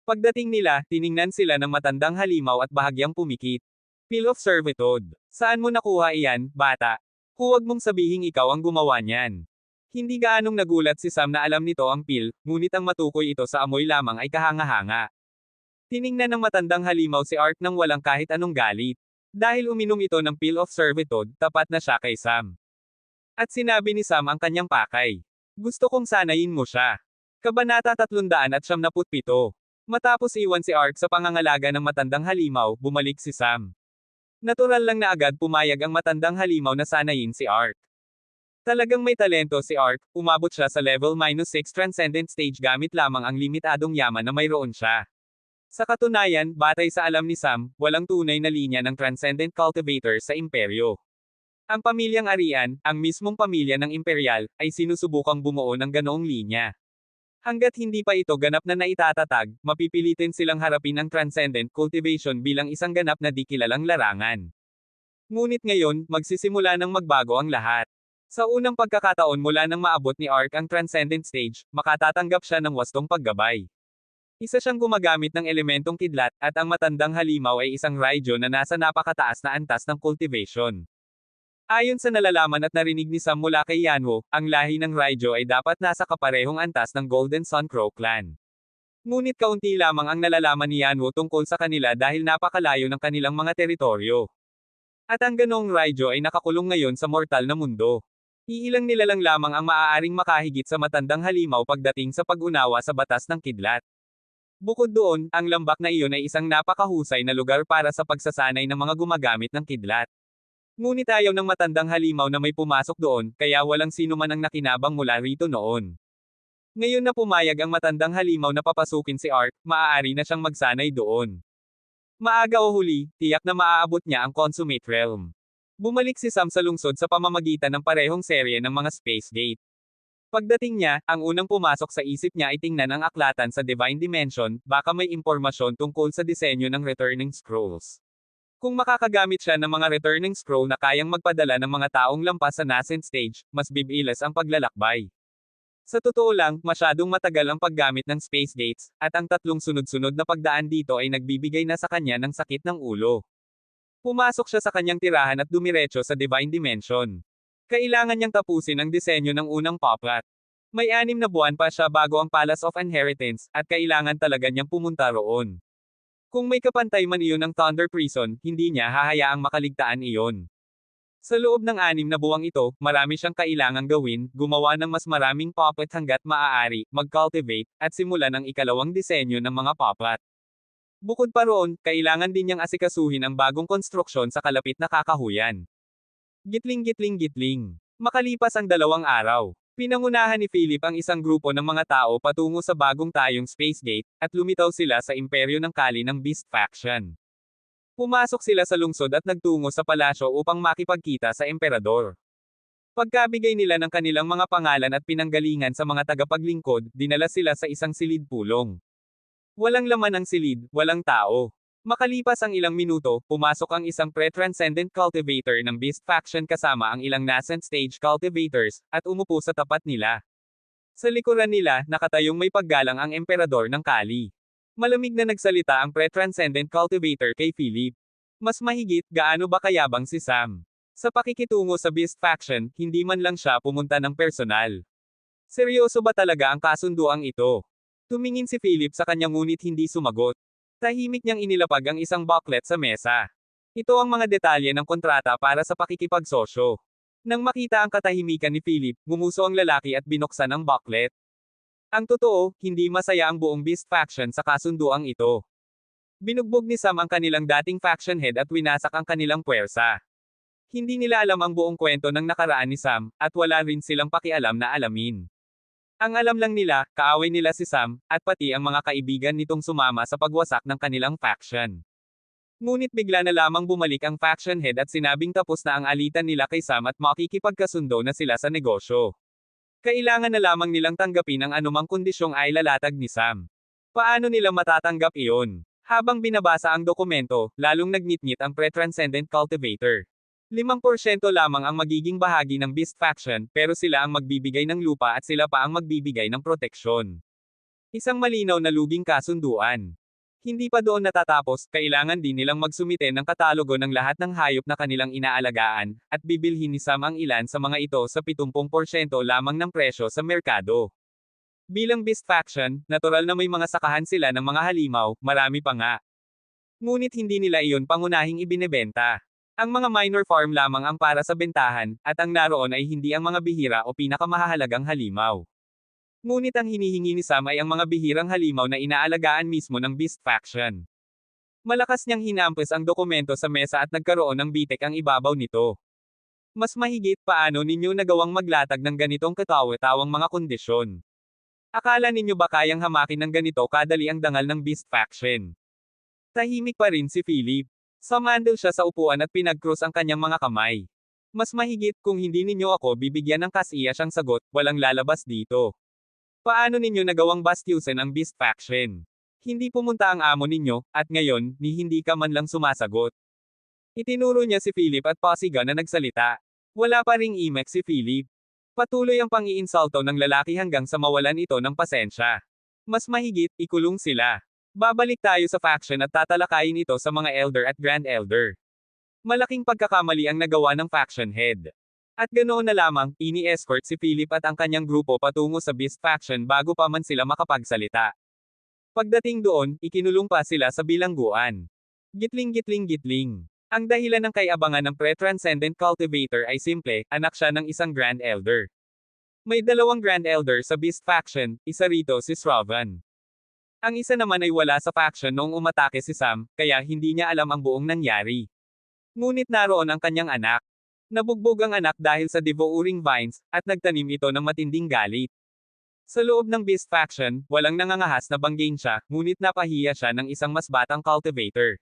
Pagdating nila, tiningnan sila ng matandang halimaw at bahagyang pumikit. Pill of Servitude. Saan mo nakuha iyan, bata? Huwag mong sabihing ikaw ang gumawa niyan. Hindi gaanong nagulat si Sam na alam nito ang pill, ngunit ang matukoy ito sa amoy lamang ay kahanga-hanga. Tiningnan ng matandang halimaw si Ark nang walang kahit anong galit. Dahil uminom ito ng Pill of Servitude, tapat na siya kay Sam. At sinabi ni Sam ang kanyang pakay. Gusto kong sanayin mo siya. Kabanata 397. Matapos iwan si Ark sa pangangalaga ng matandang halimaw, bumalik si Sam. Natural lang na agad pumayag ang matandang halimaw na sanayin si Ark. Talagang may talento si Ark, umabot siya sa level -6 Transcendent Stage gamit lamang ang limitadong yaman na mayroon siya. Sa katunayan, batay sa alam ni Sam, walang tunay na linya ng Transcendent Cultivator sa imperyo. Ang pamilyang Arian, ang mismong pamilya ng imperial, ay sinusubukang bumuo ng ganoong linya. Hanggat hindi pa ito ganap na naitatag, mapipilitin silang harapin ang Transcendent Cultivation bilang isang ganap na di kilalang larangan. Ngunit ngayon, magsisimula ng magbago ang lahat. Sa unang pagkakataon mula nang maabot ni Ark ang Transcendent Stage, makatatanggap siya ng wastong paggabay. Isa siyang gumagamit ng elementong kidlat, at ang matandang halimaw ay isang Raiju na nasa napakataas na antas ng cultivation. Ayon sa nalalaman at narinig ni Sam mula kay Yanwo, ang lahi ng Raiju ay dapat nasa kaparehong antas ng Golden Sun Crow clan. Ngunit kaunti lamang ang nalalaman ni Yanwo tungkol sa kanila dahil napakalayo ng kanilang mga teritoryo. At ang ganong Raiju ay nakakulong ngayon sa mortal na mundo. Iilang nilalang lamang ang maaaring makahigit sa matandang halimaw pagdating sa pag-unawa sa batas ng kidlat. Bukod doon, ang lambak na iyon ay isang napakahusay na lugar para sa pagsasanay ng mga gumagamit ng kidlat. Ngunit ayaw ng matandang halimaw na may pumasok doon, kaya walang sino man ang nakinabang mula rito noon. Ngayon na pumayag ang matandang halimaw na papasukin si Ark, maaari na siyang magsanay doon. Maaga o huli, tiyak na maaabot niya ang Consummate Realm. Bumalik si Sam sa lungsod sa pamamagitan ng parehong serye ng mga Space Gate. Pagdating niya, ang unang pumasok sa isip niya ay tingnan ang aklatan sa Divine Dimension, baka may impormasyon tungkol sa disenyo ng Returning Scrolls. Kung makakagamit siya ng mga returning scroll na kayang magpadala ng mga taong lampas sa nascent stage, mas bibilis ang paglalakbay. Sa totoo lang, masyadong matagal ang paggamit ng space gates, at ang 3 sunod-sunod na pagdaan dito ay nagbibigay na sa kanya ng sakit ng ulo. Pumasok siya sa kanyang tirahan at dumiretso sa Divine Dimension. Kailangan niyang tapusin ang disenyo ng unang poplat. May 6 na buwan pa siya bago ang Palace of Inheritance, at kailangan talaga niyang pumunta roon. Kung may kapantay man iyon ng Thunder Prison, hindi niya hahayaang makaligtaan iyon. Sa loob ng 6 na buwang ito, marami siyang kailangang gawin, gumawa ng mas maraming puppet hanggat maaari, mag-cultivate, at simulan ang ikalawang disenyo ng mga puppet. Bukod pa roon, kailangan din niyang asikasuhin ang bagong konstruksyon sa kalapit na kakahuyan. Gitling-gitling-gitling. Makalipas ang 2 araw. Pinangunahan ni Philip ang isang grupo ng mga tao patungo sa bagong tayong Space Gate, at lumitaw sila sa imperyo ng Kali ng Beast Faction. Pumasok sila sa lungsod at nagtungo sa palasyo upang makipagkita sa emperador. Pagkabigay nila ng kanilang mga pangalan at pinanggalingan sa mga tagapaglingkod, dinala sila sa isang silid pulong. Walang laman ang silid, walang tao. Makalipas ang ilang minuto, pumasok ang isang pre-transcendent cultivator ng Beast Faction kasama ang ilang nascent stage cultivators, at umupo sa tapat nila. Sa likuran nila, nakatayong may paggalang ang emperador ng Kali. Malamig na nagsalita ang pre-transcendent cultivator kay Philip. Mas mahigit, gaano ba kayabang si Sam? Sa pakikitungo sa Beast Faction, hindi man lang siya pumunta ng personal. Seryoso ba talaga ang kasunduang ito? Tumingin si Philip sa kanya ngunit hindi sumagot. Tahimik niyang inilapag ang isang booklet sa mesa. Ito ang mga detalye ng kontrata para sa pakikipagsosyo. Nang makita ang katahimikan ni Philip, gumuso ang lalaki at binuksan ang booklet. Ang totoo, hindi masaya ang buong Beast Faction sa kasunduang ito. Binugbog ni Sam ang kanilang dating faction head at winasak ang kanilang puwersa. Hindi nila alam ang buong kwento ng nakaraan ni Sam, at wala rin silang pakialam na alamin. Ang alam lang nila, kaaway nila si Sam, at pati ang mga kaibigan nitong sumama sa pagwasak ng kanilang faction. Ngunit bigla na lamang bumalik ang faction head at sinabing tapos na ang alitan nila kay Sam at makikipagkasundo na sila sa negosyo. Kailangan na lamang nilang tanggapin ang anumang kondisyong ay lalatag ni Sam. Paano nila matatanggap iyon? Habang binabasa ang dokumento, lalong nagnitngit ang pre-transcendent cultivator. 5% lamang ang magiging bahagi ng Beast Faction, pero sila ang magbibigay ng lupa at sila pa ang magbibigay ng proteksyon. Isang malinaw na luging kasunduan. Hindi pa doon natatapos, kailangan din nilang magsumite ng katalogo ng lahat ng hayop na kanilang inaalagaan, at bibilhin ni Sam ang ilan sa mga ito sa 70% lamang ng presyo sa merkado. Bilang Beast Faction, natural na may mga sakahan sila ng mga halimaw, marami pa nga. Ngunit hindi nila iyon pangunahing ibinebenta. Ang mga minor farm lamang ang para sa bentahan, at ang naroon ay hindi ang mga bihira o pinakamahalagang halimaw. Ngunit ang hinihingi ni Sam ay ang mga bihirang halimaw na inaalagaan mismo ng Beast Faction. Malakas niyang hinampes ang dokumento sa mesa at nagkaroon ng bitek ang ibabaw nito. Mas mahigit, paano ninyo nagawang maglatag ng ganitong katawa-tawang mga kondisyon? Akala ninyo ba kayang hamakin ng ganito kadali ang dangal ng Beast Faction? Tahimik pa rin si Philip. Sumandal siya sa upuan at pinag-cross ang kanyang mga kamay. Mas mahigit, kung hindi ninyo ako bibigyan ng kasiya siyang sagot, walang lalabas dito. Paano ninyo nagawang bastyusin ang Beast Faction? Hindi pumunta ang amo ninyo, at ngayon, ni hindi ka man lang sumasagot. Itinuro niya si Philip at pasiga na nagsalita. Wala pa ring imek si Philip. Patuloy ang pang-iinsulto ng lalaki hanggang sa mawalan ito ng pasensya. Mas mahigit, ikulong sila. Babalik tayo sa faction at tatalakayin ito sa mga elder at grand elder. Malaking pagkakamali ang nagawa ng faction head. At ganoon na lamang, ini-escort si Philip at ang kanyang grupo patungo sa Beast Faction bago pa man sila makapagsalita. Pagdating doon, ikinulong pa sila sa bilangguan. Gitling. Ang dahilan ng kaiabangan ng pre-transcendent cultivator ay simple, anak siya ng isang grand elder. May 2 grand elder sa Beast Faction, isa rito si Shravan. Ang isa naman ay wala sa faction noong umatake si Sam, kaya hindi niya alam ang buong nangyari. Ngunit naroon ang kanyang anak. Nabugbog ang anak dahil sa devouring vines, at nagtanim ito ng matinding galit. Sa loob ng Beast Faction, walang nangangahas na banggain siya, ngunit napahiya siya ng isang mas batang cultivator.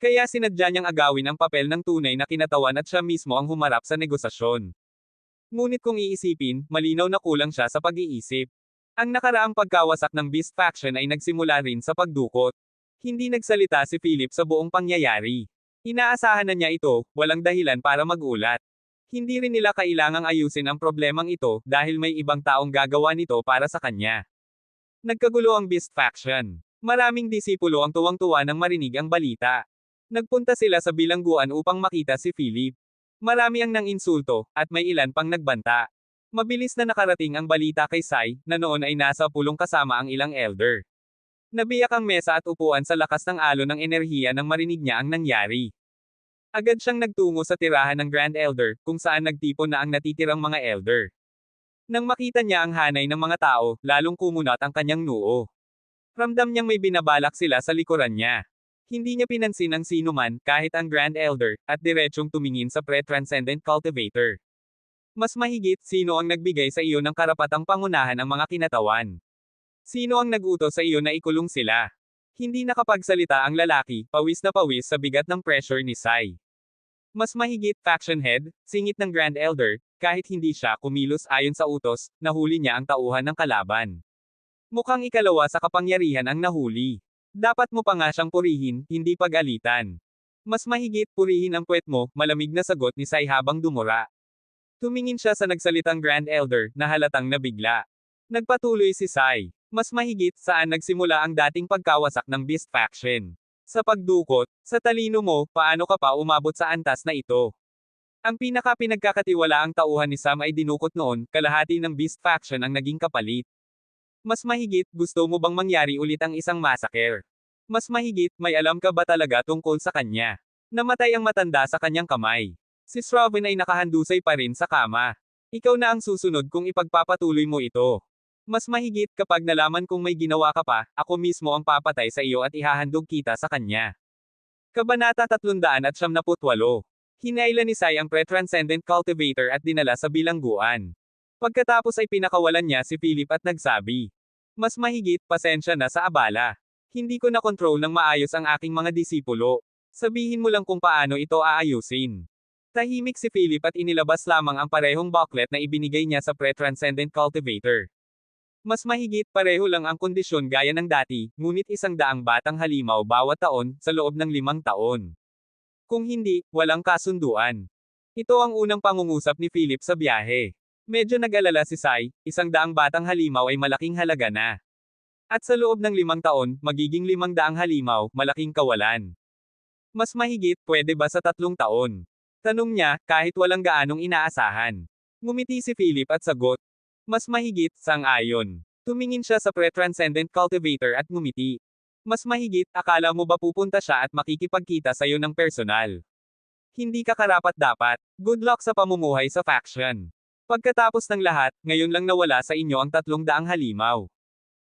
Kaya sinadya niyang agawin ang papel ng tunay na kinatawan at siya mismo ang humarap sa negosasyon. Ngunit kung iisipin, malinaw na kulang siya sa pag-iisip. Ang nakaraang pagkawasak ng Beast Faction ay nagsimula rin sa pagdukot. Hindi nagsalita si Philip sa buong pangyayari. Inaasahan na niya ito, walang dahilan para magulat. Hindi rin nila kailangang ayusin ang problemang ito dahil may ibang taong gagawa nito para sa kanya. Nagkagulo ang Beast Faction. Maraming disipulo ang tuwang-tuwa nang marinig ang balita. Nagpunta sila sa bilangguan upang makita si Philip. Marami ang nang-insulto, at may ilan pang nagbanta. Mabilis na nakarating ang balita kay Sai, na noon ay nasa pulong kasama ang ilang elder. Nabiyak ang mesa at upuan sa lakas ng alon ng enerhiya nang marinig niya ang nangyari. Agad siyang nagtungo sa tirahan ng Grand Elder, kung saan nagtipon na ang natitirang mga elder. Nang makita niya ang hanay ng mga tao, lalong kumunat ang kanyang noo. Ramdam niyang may binabalak sila sa likuran niya. Hindi niya pinansin ang sino man, kahit ang Grand Elder, at diretsyong tumingin sa pre-transcendent cultivator. Mas mahigit, sino ang nagbigay sa iyo ng karapatang pangunahan ang mga kinatawan? Sino ang nag-utos sa iyo na ikulong sila? Hindi nakapagsalita ang lalaki, pawis na pawis sa bigat ng pressure ni Sai. Mas mahigit, faction head, singit ng Grand Elder, kahit hindi siya kumilos ayon sa utos, nahuli niya ang tauhan ng kalaban. Mukhang ikalawa sa kapangyarihan ang nahuli. Dapat mo pa nga siyang purihin, hindi pag-alitan. Mas mahigit, purihin ang puwet mo, malamig na sagot ni Sai habang dumura. Tumingin siya sa nagsalitang Grand Elder, na halatang nabigla. Nagpatuloy si Sai. Mas mahigit, saan nagsimula ang dating pagkawasak ng Beast Faction? Sa pagdukot, sa talino mo, paano ka pa umabot sa antas na ito? Ang pinagkakatiwalaang tauhan ni Sam ay dinukot noon, kalahati ng Beast Faction ang naging kapalit. Mas mahigit, gusto mo bang mangyari ulit ang isang massacre? Mas mahigit, may alam ka ba talaga tungkol sa kanya? Namatay ang matanda sa kanyang kamay. Si Shravan ay nakahandusay pa rin sa kama. Ikaw na ang susunod kung ipagpapatuloy mo ito. Mas mahigit, kapag nalaman kong may ginawa ka pa, ako mismo ang papatay sa iyo at ihahandog kita sa kanya. Kabanata 378. Hinailan ni Sai ang pre-transcendent cultivator at dinala sa bilangguan. Pagkatapos ay pinakawalan niya si Philip at nagsabi, "Mas mahigit, pasensya na sa abala. Hindi ko na control ng maayos ang aking mga disipulo. Sabihin mo lang kung paano ito aayusin." Tahimik si Philip at inilabas lamang ang parehong booklet na ibinigay niya sa pre-transcendent cultivator. Mas mahigit, pareho lang ang kondisyon gaya ng dati, ngunit 100 batang halimaw bawat taon, sa loob ng 5 taon. Kung hindi, walang kasunduan. Ito ang unang pangungusap ni Philip sa biyahe. Medyo nag-alala si Sai, 100 batang halimaw ay malaking halaga na. At sa loob ng 5 taon, magiging 500 halimaw, malaking kawalan. Mas mahigit, pwede ba sa 3 taon? Tanong niya, kahit walang gaanong inaasahan. Ngumiti si Philip at sagot, "Mas mahigit, sang-ayon." Tumingin siya sa pre-transcendent cultivator at ngumiti. "Mas mahigit, akala mo ba pupunta siya at makikipagkita sa'yo ng personal? Hindi ka karapat-dapat. Good luck sa pamumuhay sa faction. Pagkatapos ng lahat, ngayon lang nawala sa inyo ang 300 halimaw.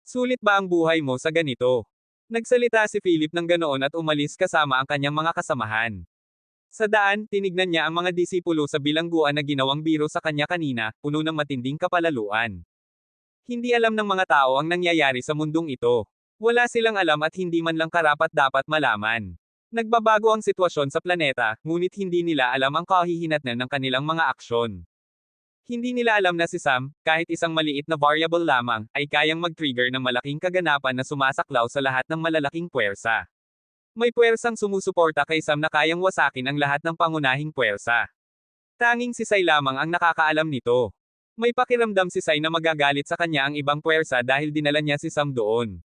Sulit ba ang buhay mo sa ganito?" Nagsalita si Philip ng ganoon at umalis kasama ang kanyang mga kasamahan. Sa daan, tinignan niya ang mga disipulo sa bilangguan na ginawang biro sa kanya kanina, puno ng matinding kapalaluan. Hindi alam ng mga tao ang nangyayari sa mundong ito. Wala silang alam at hindi man lang karapat-dapat malaman. Nagbabago ang sitwasyon sa planeta, ngunit hindi nila alam ang kahihinatnan ng kanilang mga aksyon. Hindi nila alam na si Sam, kahit isang maliit na variable lamang, ay kayang mag-trigger ng malaking kaganapan na sumasaklaw sa lahat ng malalaking puwersa. May puwersang sumusuporta kay Sam na kayang wasakin ang lahat ng pangunahing puwersa. Tanging si Sai lamang ang nakakaalam nito. May pakiramdam si Sai na magagalit sa kanya ang ibang puwersa dahil dinala niya si Sam doon.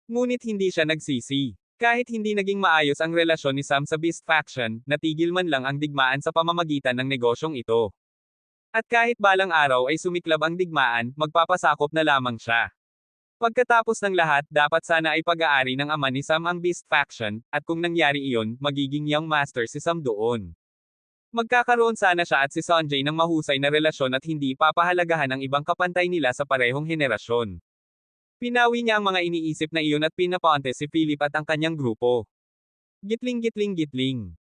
Ngunit hindi siya nagsisi. Kahit hindi naging maayos ang relasyon ni Sam sa Beast Faction, natigil man lang ang digmaan sa pamamagitan ng negosyong ito. At kahit balang araw ay sumiklab ang digmaan, magpapasakop na lamang siya. Pagkatapos ng lahat, dapat sana ay pag-aari ng ama ni Sam ang Beast Faction, at kung nangyari iyon, magiging Young Master si Sam doon. Magkakaroon sana siya at si Sanjay ng mahusay na relasyon at hindi papahalagahan ang ibang kapantay nila sa parehong henerasyon. Pinawi niya ang mga iniisip na iyon at pinaponte si Philip at ang kanyang grupo. Gitling.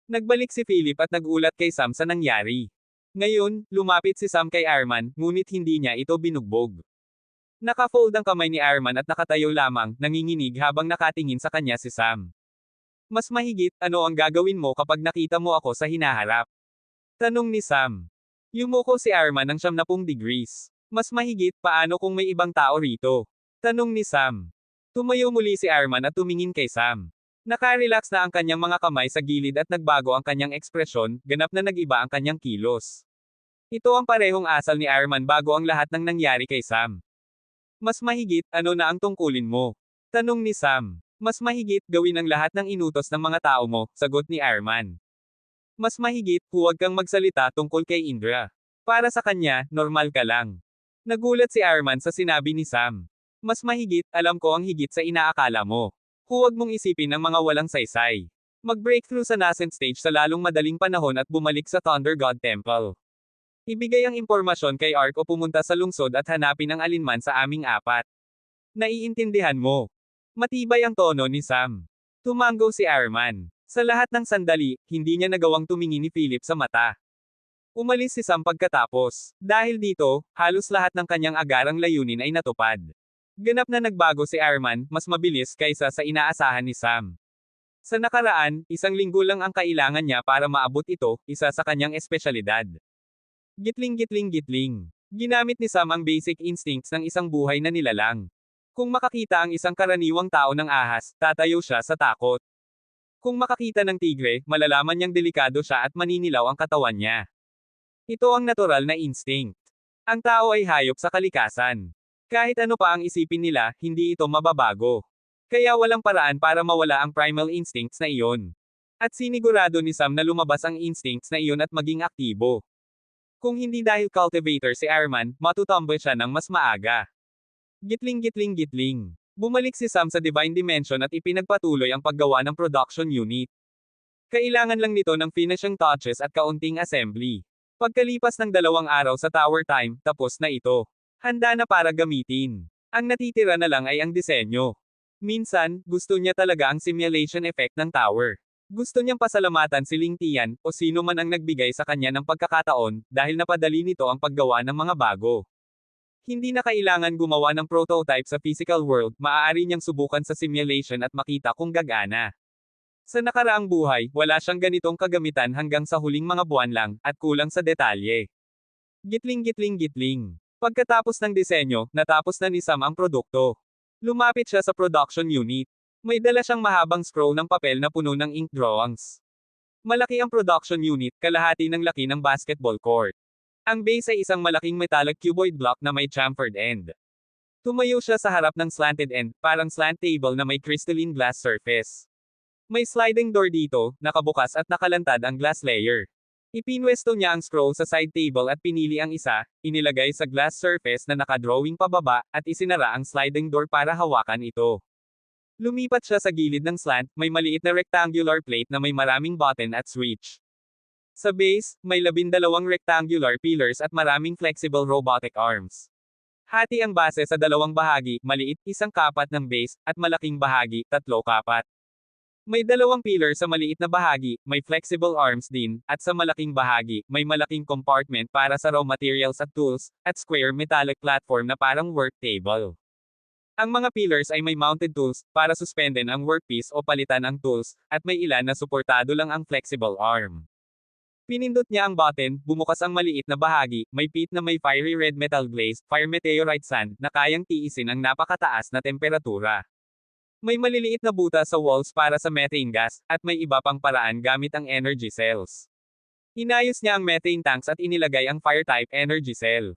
Nagbalik si Philip at nagulat kay Sam sa nangyari. Ngayon, lumapit si Sam kay Arman, ngunit hindi niya ito binugbog. Naka-fold ang kamay ni Arman at nakatayo lamang, nanginginig habang nakatingin sa kanya si Sam. "Mas mahigit, ano ang gagawin mo kapag nakita mo ako sa hinaharap?" Tanong ni Sam. Yumuko si Arman ng 70 degrees. "Mas mahigit, paano kung may ibang tao rito?" Tanong ni Sam. Tumayo muli si Arman at tumingin kay Sam. Naka-relax na ang kanyang mga kamay sa gilid at nagbago ang kanyang ekspresyon, ganap na nag-iba ang kanyang kilos. Ito ang parehong asal ni Arman bago ang lahat ng nangyari kay Sam. "Mas mahigit, ano na ang tungkulin mo?" Tanong ni Sam. "Mas mahigit, gawin ang lahat ng inutos ng mga tao mo," sagot ni Arman. "Mas mahigit, huwag kang magsalita tungkol kay Indra. Para sa kanya, normal ka lang." Nagulat si Arman sa sinabi ni Sam. "Mas mahigit, alam ko ang higit sa inaakala mo. Huwag mong isipin ang mga walang saysay. Mag-breakthrough sa nascent stage sa lalong madaling panahon at bumalik sa Thunder God Temple. Ibigay ang impormasyon kay Ark o pumunta sa lungsod at hanapin ang alinman sa aming 4. Naiintindihan mo?" Matibay ang tono ni Sam. Tumango si Arman. Sa lahat ng sandali, hindi niya nagawang tumingin ni Philip sa mata. Umalis si Sam pagkatapos. Dahil dito, halos lahat ng kanyang agarang layunin ay natupad. Ganap na nagbago si Arman, mas mabilis kaysa sa inaasahan ni Sam. Sa nakaraan, 1 linggo lang ang kailangan niya para maabot ito, isa sa kanyang espesyalidad. Gitling. Ginamit ni Sam ang basic instincts ng isang buhay na nilalang. Kung makakita ang isang karaniwang tao ng ahas, tatayo siya sa takot. Kung makakita ng tigre, malalaman niyang delikado siya at maninilaw ang katawan niya. Ito ang natural na instinct. Ang tao ay hayop sa kalikasan. Kahit ano pa ang isipin nila, hindi ito mababago. Kaya walang paraan para mawala ang primal instincts na iyon. At sinigurado ni Sam na lumabas ang instincts na iyon at maging aktibo. Kung hindi dahil cultivator si Arman, matutumba siya ng mas maaga. Gitling. Bumalik si Sam sa Divine Dimension at ipinagpatuloy ang paggawa ng production unit. Kailangan lang nito ng finishing touches at kaunting assembly. Pagkalipas ng 2 araw sa tower time, tapos na ito. Handa na para gamitin. Ang natitira na lang ay ang disenyo. Minsan, gusto niya talaga ang simulation effect ng tower. Gusto niyang pasalamatan si Ling Tian, o sino man ang nagbigay sa kanya ng pagkakataon, dahil napadali nito ang paggawa ng mga bago. Hindi na kailangan gumawa ng prototype sa physical world, maaari niyang subukan sa simulation at makita kung gagana. Sa nakaraang buhay, wala siyang ganitong kagamitan hanggang sa huling mga buwan lang, at kulang sa detalye. Gitling gitling gitling. Pagkatapos ng disenyo, natapos na ni Sam ang produkto. Lumapit siya sa production unit. May dala siyang mahabang scroll ng papel na puno ng ink drawings. Malaki ang production unit, kalahati ng laki ng basketball court. Ang base ay isang malaking metallic cuboid block na may chamfered end. Tumayo siya sa harap ng slanted end, parang slant table na may crystalline glass surface. May sliding door dito, nakabukas at nakalantad ang glass layer. Ipinwesto niya ang scroll sa side table at pinili ang isa, inilagay sa glass surface na nakadrawing pababa, at isinara ang sliding door para hawakan ito. Lumipat siya sa gilid ng slant, may maliit na rectangular plate na may maraming button at switch. Sa base, may 12 rectangular pillars at maraming flexible robotic arms. Hati ang base sa dalawang bahagi, maliit, isang kapat ng base, at malaking bahagi, 3 kapat. May 2 pillar sa maliit na bahagi, may flexible arms din, at sa malaking bahagi, may malaking compartment para sa raw materials at tools, at square metallic platform na parang work table. Ang mga pillars ay may mounted tools, para suspenden ang workpiece o palitan ang tools, at may ilan na suportado lang ang flexible arm. Pinindot niya ang button, bumukas ang maliit na bahagi, may pit na may fiery red metal glaze, fire meteorite sand, na kayang tiisin ang napakataas na temperatura. May maliliit na buta sa walls para sa methane gas, at may iba pang paraan gamit ang energy cells. Inayos niya ang methane tanks at inilagay ang fire-type energy cell.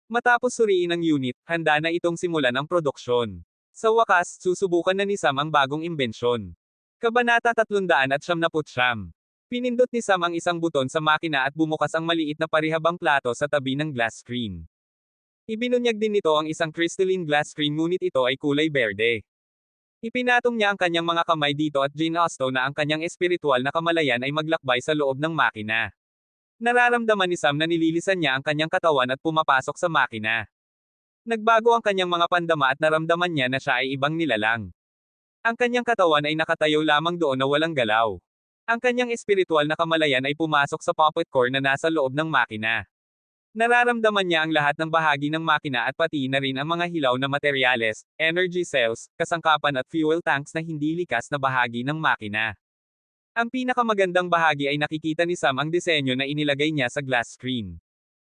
Matapos suriin ang unit, handa na itong simulan ang produksyon. Sa wakas, susubukan na ni Sam ang bagong imbensyon. Kabanata 399. Pinindot ni Sam ang isang buton sa makina at bumukas ang maliit na parihabang plato sa tabi ng glass screen. Ibinunyag din nito ang isang crystalline glass screen ngunit ito ay kulay berde. Ipinatong niya ang kanyang mga kamay dito at ginusto na ang kanyang espiritual na kamalayan ay maglakbay sa loob ng makina. Nararamdaman ni Sam na nililisan niya ang kanyang katawan at pumapasok sa makina. Nagbago ang kanyang mga pandama at naramdaman niya na siya ay ibang nilalang. Ang kanyang katawan ay nakatayo lamang doon na walang galaw. Ang kanyang espiritual na kamalayan ay pumasok sa puppet core na nasa loob ng makina. Nararamdaman niya ang lahat ng bahagi ng makina at pati na rin ang mga hilaw na materyales, energy cells, kasangkapan at fuel tanks na hindi likas na bahagi ng makina. Ang pinakamagandang bahagi ay nakikita ni Sam ang disenyo na inilagay niya sa glass screen.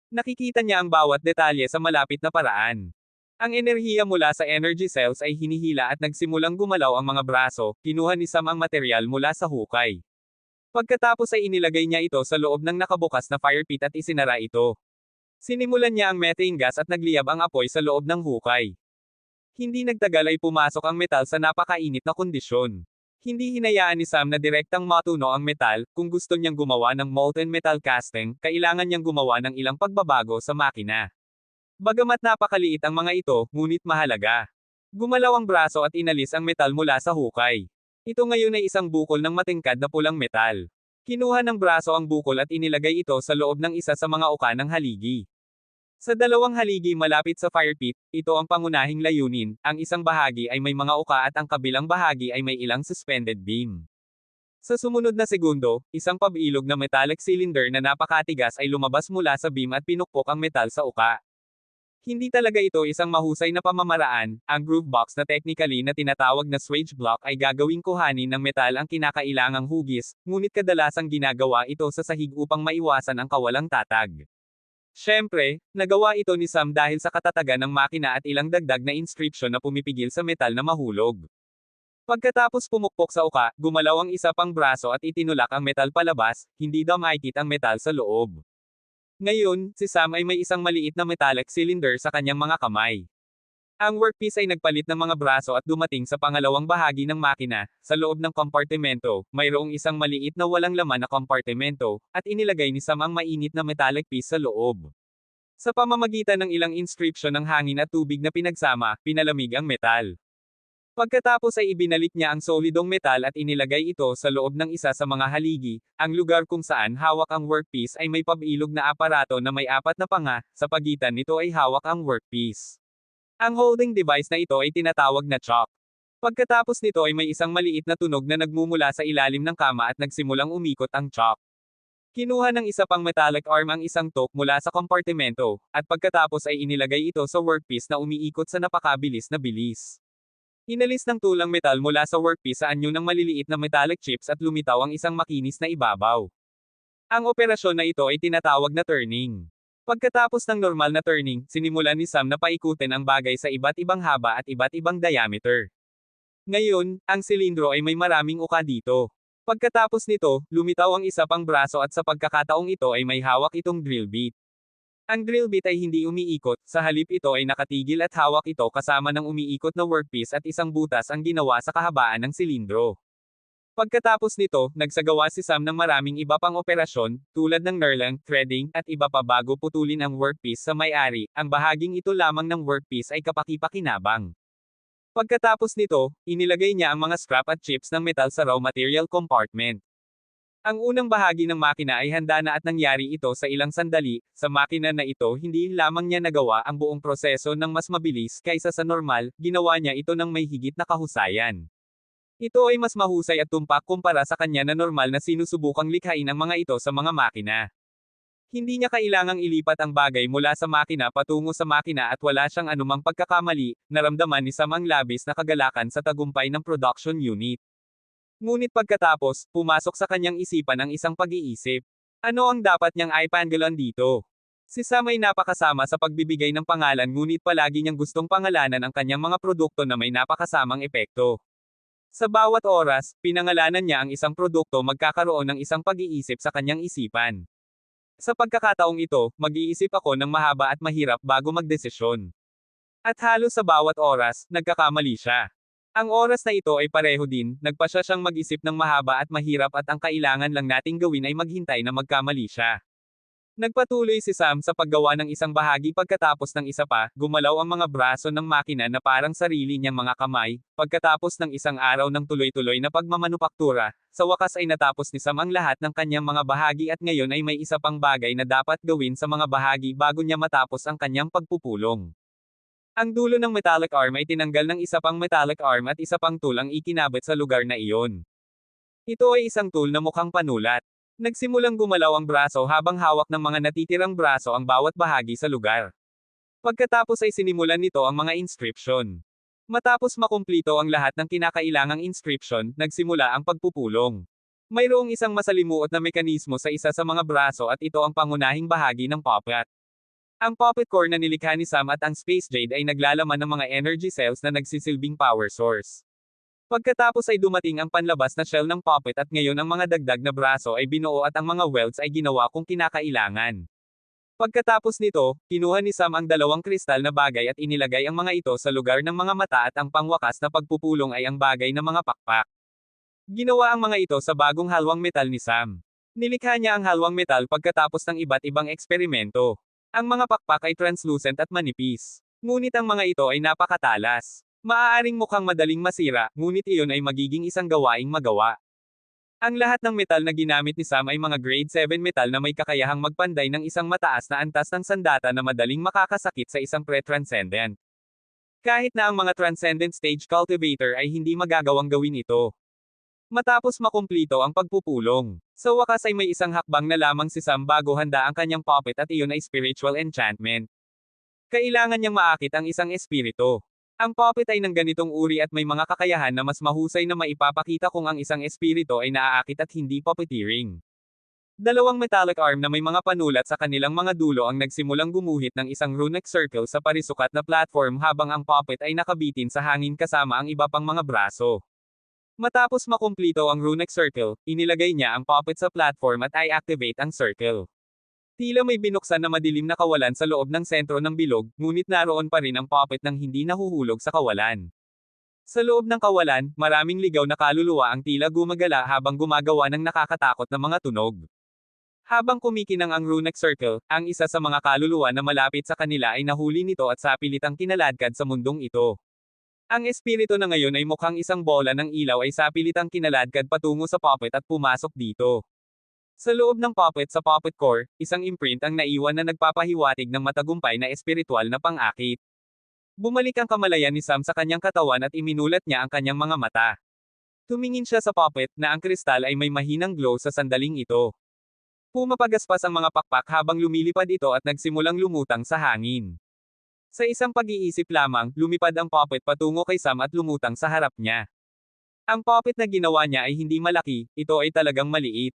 Nakikita niya ang bawat detalye sa malapit na paraan. Ang enerhiya mula sa energy cells ay hinihila at nagsimulang gumalaw ang mga braso, kinuha ni Sam ang material mula sa hukay. Pagkatapos ay inilagay niya ito sa loob ng nakabukas na fire pit at isinara ito. Sinimulan niya ang methane gas at nagliyab ang apoy sa loob ng hukay. Hindi nagtagal ay pumasok ang metal sa napakainit na kondisyon. Hindi hinayaan ni Sam na direktang matuno ang metal, kung gusto niyang gumawa ng molten metal casting, kailangan niyang gumawa ng ilang pagbabago sa makina. Bagamat napakaliit ang mga ito, ngunit mahalaga. Gumalaw ang braso at inalis ang metal mula sa hukay. Ito ngayon ay isang bukol ng matingkad na pulang metal. Kinuha ng braso ang bukol at inilagay ito sa loob ng isa sa mga uka ng haligi. Sa dalawang haligi malapit sa fire pit, ito ang pangunahing layunin, ang isang bahagi ay may mga uka at ang kabilang bahagi ay may ilang suspended beam. Sa sumunod na segundo, isang pabilog na metallic cylinder na napakatigas ay lumabas mula sa beam at pinukpok ang metal sa uka. Hindi talaga ito isang mahusay na pamamaraan, ang groove box na technically na tinatawag na swage block ay gagawing kuhanin ng metal ang kinakailangang hugis, ngunit kadalasang ginagawa ito sa sahig upang maiwasan ang kawalang tatag. Siyempre, nagawa ito ni Sam dahil sa katatagan ng makina at ilang dagdag na inscription na pumipigil sa metal na mahulog. Pagkatapos pumukpok sa uka, gumalaw ang isa pang braso at itinulak ang metal palabas, hindi daw makikita ang metal sa loob. Ngayon, si Sam ay may isang maliit na metallic cylinder sa kanyang mga kamay. Ang workpiece ay nagpalit ng mga braso at dumating sa pangalawang bahagi ng makina, sa loob ng kompartimento, mayroong isang maliit na walang laman na kompartimento, at inilagay ni Sam ang mainit na metallic piece sa loob. Sa pamamagitan ng ilang inscription ng hangin at tubig na pinagsama, pinalamig ang metal. Pagkatapos ay ibinalik niya ang solidong metal at inilagay ito sa loob ng isa sa mga haligi, ang lugar kung saan hawak ang workpiece ay may pabilog na aparato na may 4 na panga, sa pagitan nito ay hawak ang workpiece. Ang holding device na ito ay tinatawag na chock. Pagkatapos nito ay may isang maliit na tunog na nagmumula sa ilalim ng kama at nagsimulang umikot ang chock. Kinuha ng isa pang metallic arm ang isang tok mula sa kompartimento, at pagkatapos ay inilagay ito sa workpiece na umiikot sa napakabilis na bilis. Inalis ng tulang metal mula sa workpiece sa anyo ng maliliit na metallic chips at lumitaw ang isang makinis na ibabaw. Ang operasyon na ito ay tinatawag na turning. Pagkatapos ng normal na turning, sinimulan ni Sam na paikutin ang bagay sa iba't ibang haba at iba't ibang diameter. Ngayon, ang silindro ay may maraming uka dito. Pagkatapos nito, lumitaw ang isa pang braso at sa pagkakataong ito ay may hawak itong drill bit. Ang drill bit ay hindi umiikot, sa halip ito ay nakatigil at hawak ito kasama ng umiikot na workpiece at isang butas ang ginawa sa kahabaan ng silindro. Pagkatapos nito, nagsagawa si Sam ng maraming iba pang operasyon, tulad ng knurling, threading, at iba pa bago putulin ang workpiece sa may-ari. Ang bahaging ito lamang ng workpiece ay kapaki-pakinabang. Pagkatapos nito, inilagay niya ang mga scrap at chips ng metal sa raw material compartment. Ang unang bahagi ng makina ay handa na at nangyari ito sa ilang sandali. Sa makina na ito hindi lamang niya nagawa ang buong proseso ng mas mabilis kaysa sa normal, ginawa niya ito ng may higit na kahusayan. Ito ay mas mahusay at tumpak kumpara sa kanya na normal na sinusubukang likhain ang mga ito sa mga makina. Hindi niya kailangang ilipat ang bagay mula sa makina patungo sa makina at wala siyang anumang pagkakamali. Naramdaman ni Sam ang labis na kagalakan sa tagumpay ng production unit. Ngunit pagkatapos, pumasok sa kanyang isipan ang isang pag-iisip. Ano ang dapat niyang ipanggalan dito? Si Sam ay napakasama sa pagbibigay ng pangalan ngunit palagi niyang gustong pangalanan ang kanyang mga produkto na may napakasamang epekto. Sa bawat oras, pinangalanan niya ang isang produkto magkakaroon ng isang pag-iisip sa kanyang isipan. Sa pagkakataong ito, mag-iisip ako ng mahaba at mahirap bago magdesisyon. At halos sa bawat oras, nagkakamali siya. Ang oras na ito ay pareho din, nagpasya siyang mag-isip ng mahaba at mahirap at ang kailangan lang nating gawin ay maghintay na magkamali siya. Nagpatuloy si Sam sa paggawa ng isang bahagi pagkatapos ng isa pa, gumalaw ang mga braso ng makina na parang sarili niyang mga kamay. Pagkatapos ng isang araw ng tuloy-tuloy na pagmamanupaktura, sa wakas ay natapos ni Sam ang lahat ng kanyang mga bahagi at ngayon ay may isa pang bagay na dapat gawin sa mga bahagi bago niya matapos ang kanyang pagpupulong. Ang dulo ng metallic arm ay tinanggal ng isa pang metallic arm at isa pang tool ang ikinabit sa lugar na iyon. Ito ay isang tool na mukhang panulat. Nagsimulang gumalaw ang braso habang hawak ng mga natitirang braso ang bawat bahagi sa lugar. Pagkatapos ay sinimulan nito ang mga inscription. Matapos makumplito ang lahat ng kinakailangang inscription, nagsimula ang pagpupulong. Mayroong isang masalimuot na mekanismo sa isa sa mga braso at ito ang pangunahing bahagi ng puppet. Ang puppet core na nilikha ni Sam at ang Space Jade ay naglalaman ng mga energy cells na nagsisilbing power source. Pagkatapos ay dumating ang panlabas na shell ng puppet at ngayon ang mga dagdag na braso ay binuo at ang mga welds ay ginawa kung kinakailangan. Pagkatapos nito, kinuha ni Sam ang dalawang kristal na bagay at inilagay ang mga ito sa lugar ng mga mata at ang pangwakas na pagpupulong ay ang bagay na mga pakpak. Ginawa ang mga ito sa bagong halwang metal ni Sam. Nilikha niya ang halwang metal pagkatapos ng iba't ibang eksperimento. Ang mga pakpak ay translucent at manipis. Ngunit ang mga ito ay napakatalas. Maaaring mukhang madaling masira, ngunit iyon ay magiging isang gawaing magawa. Ang lahat ng metal na ginamit ni Sam ay mga grade 7 metal na may kakayahang magpanday ng isang mataas na antas ng sandata na madaling makakasakit sa isang pre-transcendent. Kahit na ang mga transcendent stage cultivator ay hindi magagawang gawin ito. Matapos makumplito ang pagpupulong, sa wakas ay may isang hakbang na lamang si Sam bago handa ang kanyang puppet at iyon ay spiritual enchantment. Kailangan niyang maakit ang isang espiritu. Ang puppet ay ng ganitong uri at may mga kakayahan na mas mahusay na maipapakita kung ang isang espiritu ay naaakit at hindi puppeteering. Dalawang metallic arm na may mga panulat sa kanilang mga dulo ang nagsimulang gumuhit ng isang runic circle sa parisukat na platform habang ang puppet ay nakabitin sa hangin kasama ang iba pang mga braso. Matapos makumplito ang runic circle, inilagay niya ang puppet sa platform at i-activate ang circle. Tila may binuksan na madilim na kawalan sa loob ng sentro ng bilog, ngunit naroon pa rin ang puppet nang hindi nahuhulog sa kawalan. Sa loob ng kawalan, maraming ligaw na kaluluwa ang tila gumagala habang gumagawa ng nakakatakot na mga tunog. Habang kumikinang ang runic circle, ang isa sa mga kaluluwa na malapit sa kanila ay nahuli nito at sapilitang kinaladkad sa mundong ito. Ang espiritu na ngayon ay mukhang isang bola ng ilaw ay sapilitang kinaladkad patungo sa puppet at pumasok dito. Sa loob ng puppet sa puppet core, isang imprint ang naiwan na nagpapahiwatig ng matagumpay na espiritual na pang-akit. Bumalik ang kamalayan ni Sam sa kanyang katawan at iminulat niya ang kanyang mga mata. Tumingin siya sa puppet na ang kristal ay may mahinang glow sa sandaling ito. Pumapagaspas ang mga pakpak habang lumilipad ito at nagsimulang lumutang sa hangin. Sa isang pag-iisip lamang, lumipad ang puppet patungo kay Sam at lumutang sa harap niya. Ang puppet na ginawa niya ay hindi malaki, ito ay talagang maliit.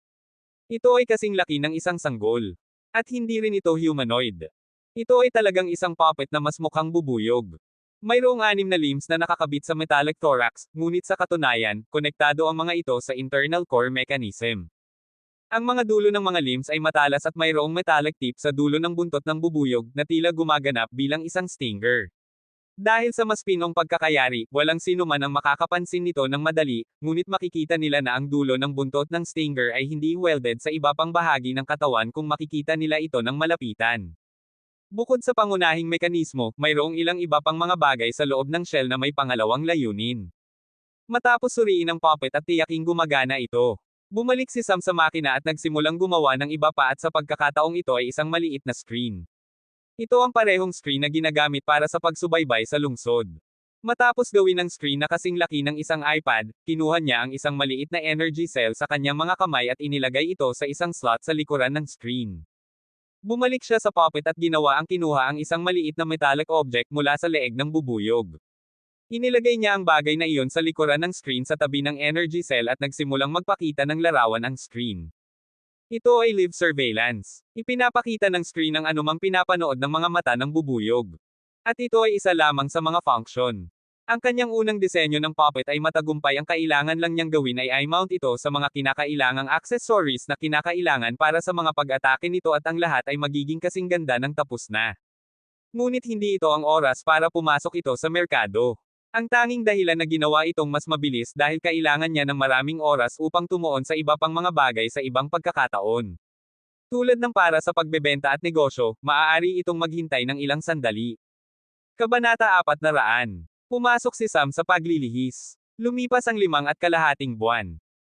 Ito ay kasing laki ng isang sanggol. At hindi rin ito humanoid. Ito ay talagang isang puppet na mas mukhang bubuyog. Mayroong 6 na limbs na nakakabit sa metallic thorax, ngunit sa katunayan, konektado ang mga ito sa internal core mechanism. Ang mga dulo ng mga limbs ay matalas at mayroong metallic tip sa dulo ng buntot ng bubuyog na tila gumaganap bilang isang stinger. Dahil sa mas pinong pagkakayari, walang sino man ang makakapansin nito ng madali, ngunit makikita nila na ang dulo ng buntot ng stinger ay hindi welded sa iba pang bahagi ng katawan kung makikita nila ito ng malapitan. Bukod sa pangunahing mekanismo, mayroong ilang iba pang mga bagay sa loob ng shell na may pangalawang layunin. Matapos suriin ang puppet at tiyaking gumagana ito, bumalik si Sam sa makina at nagsimulang gumawa ng iba pa at sa pagkakataong ito ay isang maliit na screen. Ito ang parehong screen na ginagamit para sa pagsubaybay sa lungsod. Matapos gawin ang screen na kasing laki ng isang iPad, kinuha niya ang isang maliit na energy cell sa kanyang mga kamay at inilagay ito sa isang slot sa likuran ng screen. Bumalik siya sa puppet at ginawa ang kinuha ang isang maliit na metallic object mula sa leeg ng bubuyog. Inilagay niya ang bagay na iyon sa likuran ng screen sa tabi ng energy cell at nagsimulang magpakita ng larawan ang screen. Ito ay live surveillance. Ipinapakita ng screen ang anumang pinapanood ng mga mata ng bubuyog. At ito ay isa lamang sa mga function. Ang kanyang unang disenyo ng puppet ay matagumpay, ang kailangan lang niyang gawin ay i-mount ito sa mga kinakailangang accessories na kinakailangan para sa mga pag-atake nito at ang lahat ay magiging kasing ganda ng tapos na. Ngunit hindi ito ang oras para pumasok ito sa merkado. Ang tanging dahilan na ginawa itong mas mabilis dahil kailangan niya ng maraming oras upang tumuon sa iba pang mga bagay sa ibang pagkakataon. Tulad ng para sa pagbebenta at negosyo, maaari itong maghintay ng ilang sandali. Kabanata 400. Pumasok si Sam sa paglilihis. Lumipas ang 5.5 buwan.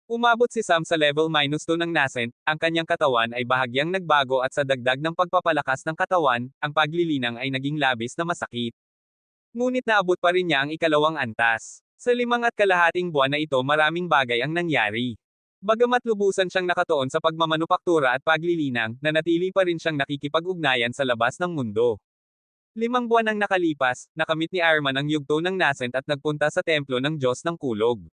Umabot si Sam sa level -2 ng nascent, ang kanyang katawan ay bahagyang nagbago at sa dagdag ng pagpapalakas ng katawan, ang paglilinang ay naging labis na masakit. Ngunit naabot pa rin niya ang ikalawang antas. Sa 5.5 buwan na ito maraming bagay ang nangyari. Bagamat lubusan siyang nakatuon sa pagmamanupaktura at paglilinang, nanatili pa rin siyang nakikipag-ugnayan sa labas ng mundo. 5 buwan ang nakalipas, nakamit ni Arman ang yugto ng nascent at nagpunta sa templo ng Diyos ng Kulog.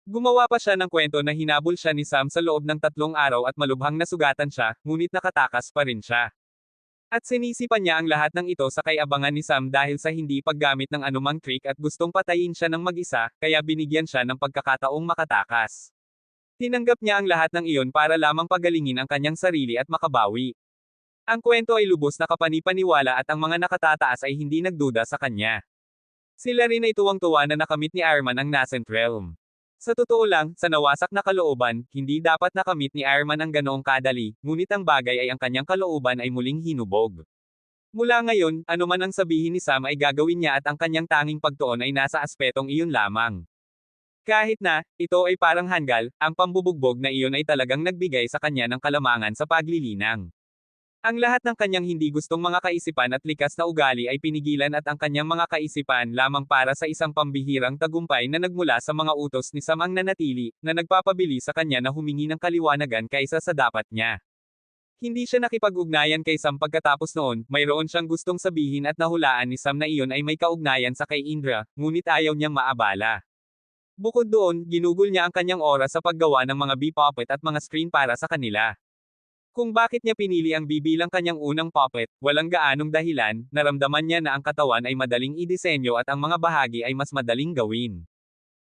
Gumawa pa siya ng kwento na hinabol siya ni Sam sa loob ng 3 araw at malubhang nasugatan siya, ngunit nakatakas pa rin siya. At sinisipan niya ang lahat ng ito sa kay-abangan ni Sam dahil sa hindi paggamit ng anumang trick at gustong patayin siya ng mag-isa, kaya binigyan siya ng pagkakataong makatakas. Tinanggap niya ang lahat ng iyon para lamang pagalingin ang kanyang sarili at makabawi. Ang kwento ay lubos na kapanipaniwala at ang mga nakatataas ay hindi nagduda sa kanya. Sila rin ay tuwang-tuwa na nakamit ni Arman ang Nascent Realm. Sa totoo lang, sa nawasak na kalooban, hindi dapat nakamit ni Arman ang ganoong kadali, ngunit ang bagay ay ang kanyang kalooban ay muling hinubog. Mula ngayon, anuman ang sabihin ni Sam ay gagawin niya at ang kanyang tanging pagtuon ay nasa aspetong iyon lamang. Kahit na, ito ay parang hanggal, ang pambubugbog na iyon ay talagang nagbigay sa kanya ng kalamangan sa paglilinang. Ang lahat ng kanyang hindi gustong mga kaisipan at likas na ugali ay pinigilan at ang kanyang mga kaisipan lamang para sa isang pambihirang tagumpay na nagmula sa mga utos ni Sam ang nanatili, na nagpapabili sa kanya na humingi ng kaliwanagan kaysa sa dapat niya. Hindi siya nakipag-ugnayan kay Sam pagkatapos noon, mayroon siyang gustong sabihin at nahulaan ni Sam na iyon ay may kaugnayan sa kay Indra, ngunit ayaw niyang maabala. Bukod doon, ginugol niya ang kanyang oras sa paggawa ng mga bee-puppet at mga screen para sa kanila. Kung bakit niya pinili ang bee bilang kanyang unang puppet, walang gaanong dahilan, naramdaman niya na ang katawan ay madaling idisenyo at ang mga bahagi ay mas madaling gawin.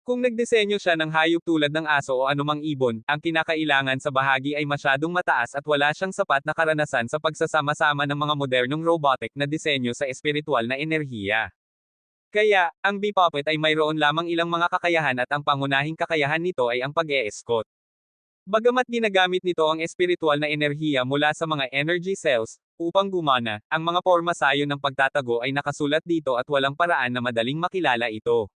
Kung nagdisenyo siya ng hayop tulad ng aso o anumang ibon, ang kinakailangan sa bahagi ay masyadong mataas at wala siyang sapat na karanasan sa pagsasama-sama ng mga modernong robotic na disenyo sa espiritual na enerhiya. Kaya, ang bee puppet ay mayroon lamang ilang mga kakayahan at ang pangunahing kakayahan nito ay ang pag-e-escort. Bagamat ginagamit nito ang espiritual na enerhiya mula sa mga energy cells, upang gumana, ang mga porma sayo ng pagtatago ay nakasulat dito at walang paraan na madaling makilala ito.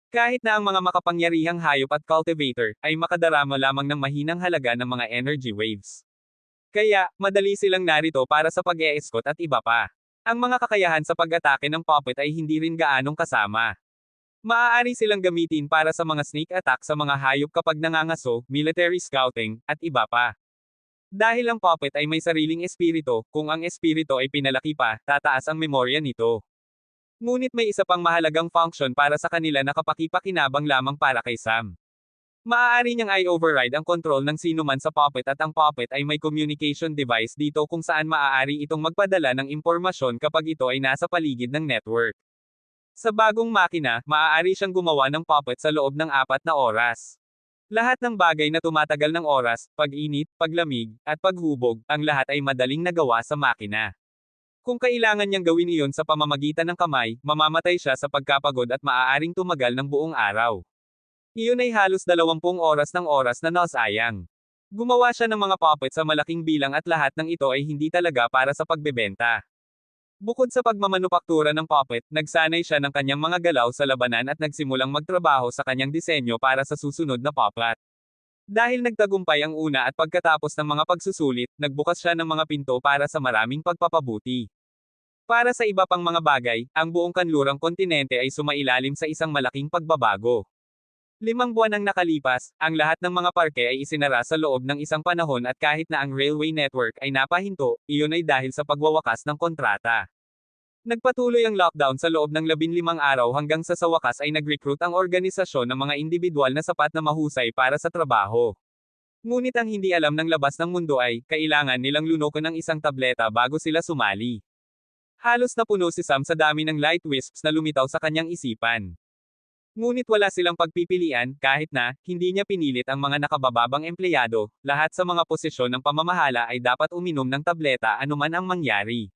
Kahit na ang mga makapangyarihang hayop at cultivator, ay makadarama lamang ng mahinang halaga ng mga energy waves. Kaya, madali silang narito para sa pag-e-escort at iba pa. Ang mga kakayahan sa pag-atake ng puppet ay hindi rin gaanong kasama. Maaari silang gamitin para sa mga sneak attack sa mga hayop kapag nangangaso, military scouting, at iba pa. Dahil ang puppet ay may sariling espiritu, kung ang espiritu ay pinalaki pa, tataas ang memorya nito. Ngunit may isa pang mahalagang function para sa kanila na kapakipakinabang lamang para kay Sam. Maaari niyang i-override ang kontrol ng sino man sa puppet at ang puppet ay may communication device dito kung saan maaari itong magpadala ng impormasyon kapag ito ay nasa paligid ng network. Sa bagong makina, maaari siyang gumawa ng puppet sa loob ng 4 na oras. Lahat ng bagay na tumatagal ng oras, pag-init, paglamig, at paghubog, ang lahat ay madaling nagawa sa makina. Kung kailangan niyang gawin iyon sa pamamagitan ng kamay, mamamatay siya sa pagkapagod at maaaring tumagal ng buong araw. Iyon ay halos 20 oras na nasayang. Gumawa siya ng mga puppet sa malaking bilang at lahat ng ito ay hindi talaga para sa pagbebenta. Bukod sa pagmamanupaktura ng puppet, nagsanay siya ng kanyang mga galaw sa labanan at nagsimulang magtrabaho sa kanyang disenyo para sa susunod na puppet. Dahil nagtagumpay ang una at pagkatapos ng mga pagsusulit, nagbukas siya ng mga pinto para sa maraming pagpapabuti. Para sa iba pang mga bagay, ang buong kanlurang kontinente ay sumailalim sa isang malaking pagbabago. 5 buwan ang nakalipas, ang lahat ng mga parke ay isinara sa loob ng isang panahon at kahit na ang railway network ay napahinto, iyon ay dahil sa pagwawakas ng kontrata. Nagpatuloy ang lockdown sa loob ng 15 araw hanggang sa wakas ay nag-recruit ang organisasyon ng mga individual na sapat na mahusay para sa trabaho. Ngunit ang hindi alam ng labas ng mundo ay, kailangan nilang lunukin ng isang tableta bago sila sumali. Halos napuno si Sam sa dami ng light wisps na lumitaw sa kanyang isipan. Ngunit wala silang pagpipilian, kahit na, hindi niya pinilit ang mga nakabababang empleyado, lahat sa mga posisyon ng pamamahala ay dapat uminom ng tableta anuman ang mangyari.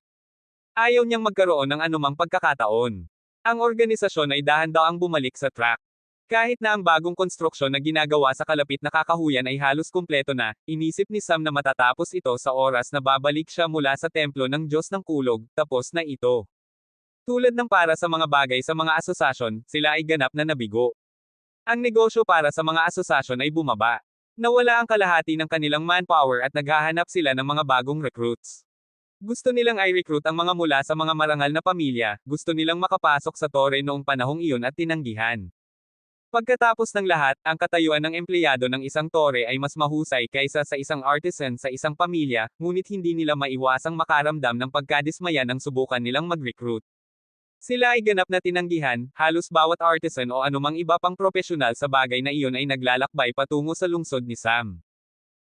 Ayaw niyang magkaroon ng anumang pagkakataon. Ang organisasyon ay dahan-daang bumalik sa track. Kahit na ang bagong konstruksyon na ginagawa sa kalapit na kakahuyan ay halos kumpleto na, inisip ni Sam na matatapos ito sa oras na babalik siya mula sa templo ng Diyos ng Kulog, tapos na ito. Tulad ng para sa mga bagay sa mga asosasyon, sila ay ganap na nabigo. Ang negosyo para sa mga asosasyon ay bumaba. Nawala ang kalahati ng kanilang manpower at naghahanap sila ng mga bagong recruits. Gusto nilang i-recruit ang mga mula sa mga marangal na pamilya, gusto nilang makapasok sa tore noong panahong iyon at tinanggihan. Pagkatapos ng lahat, ang katayuan ng empleyado ng isang tore ay mas mahusay kaysa sa isang artisan sa isang pamilya, ngunit hindi nila maiwasang makaramdam ng pagkadismaya nang subukan nilang mag-recruit. Sila ay ganap na tinanggihan, halos bawat artisan o anumang iba pang profesional sa bagay na iyon ay naglalakbay patungo sa lungsod ni Sam.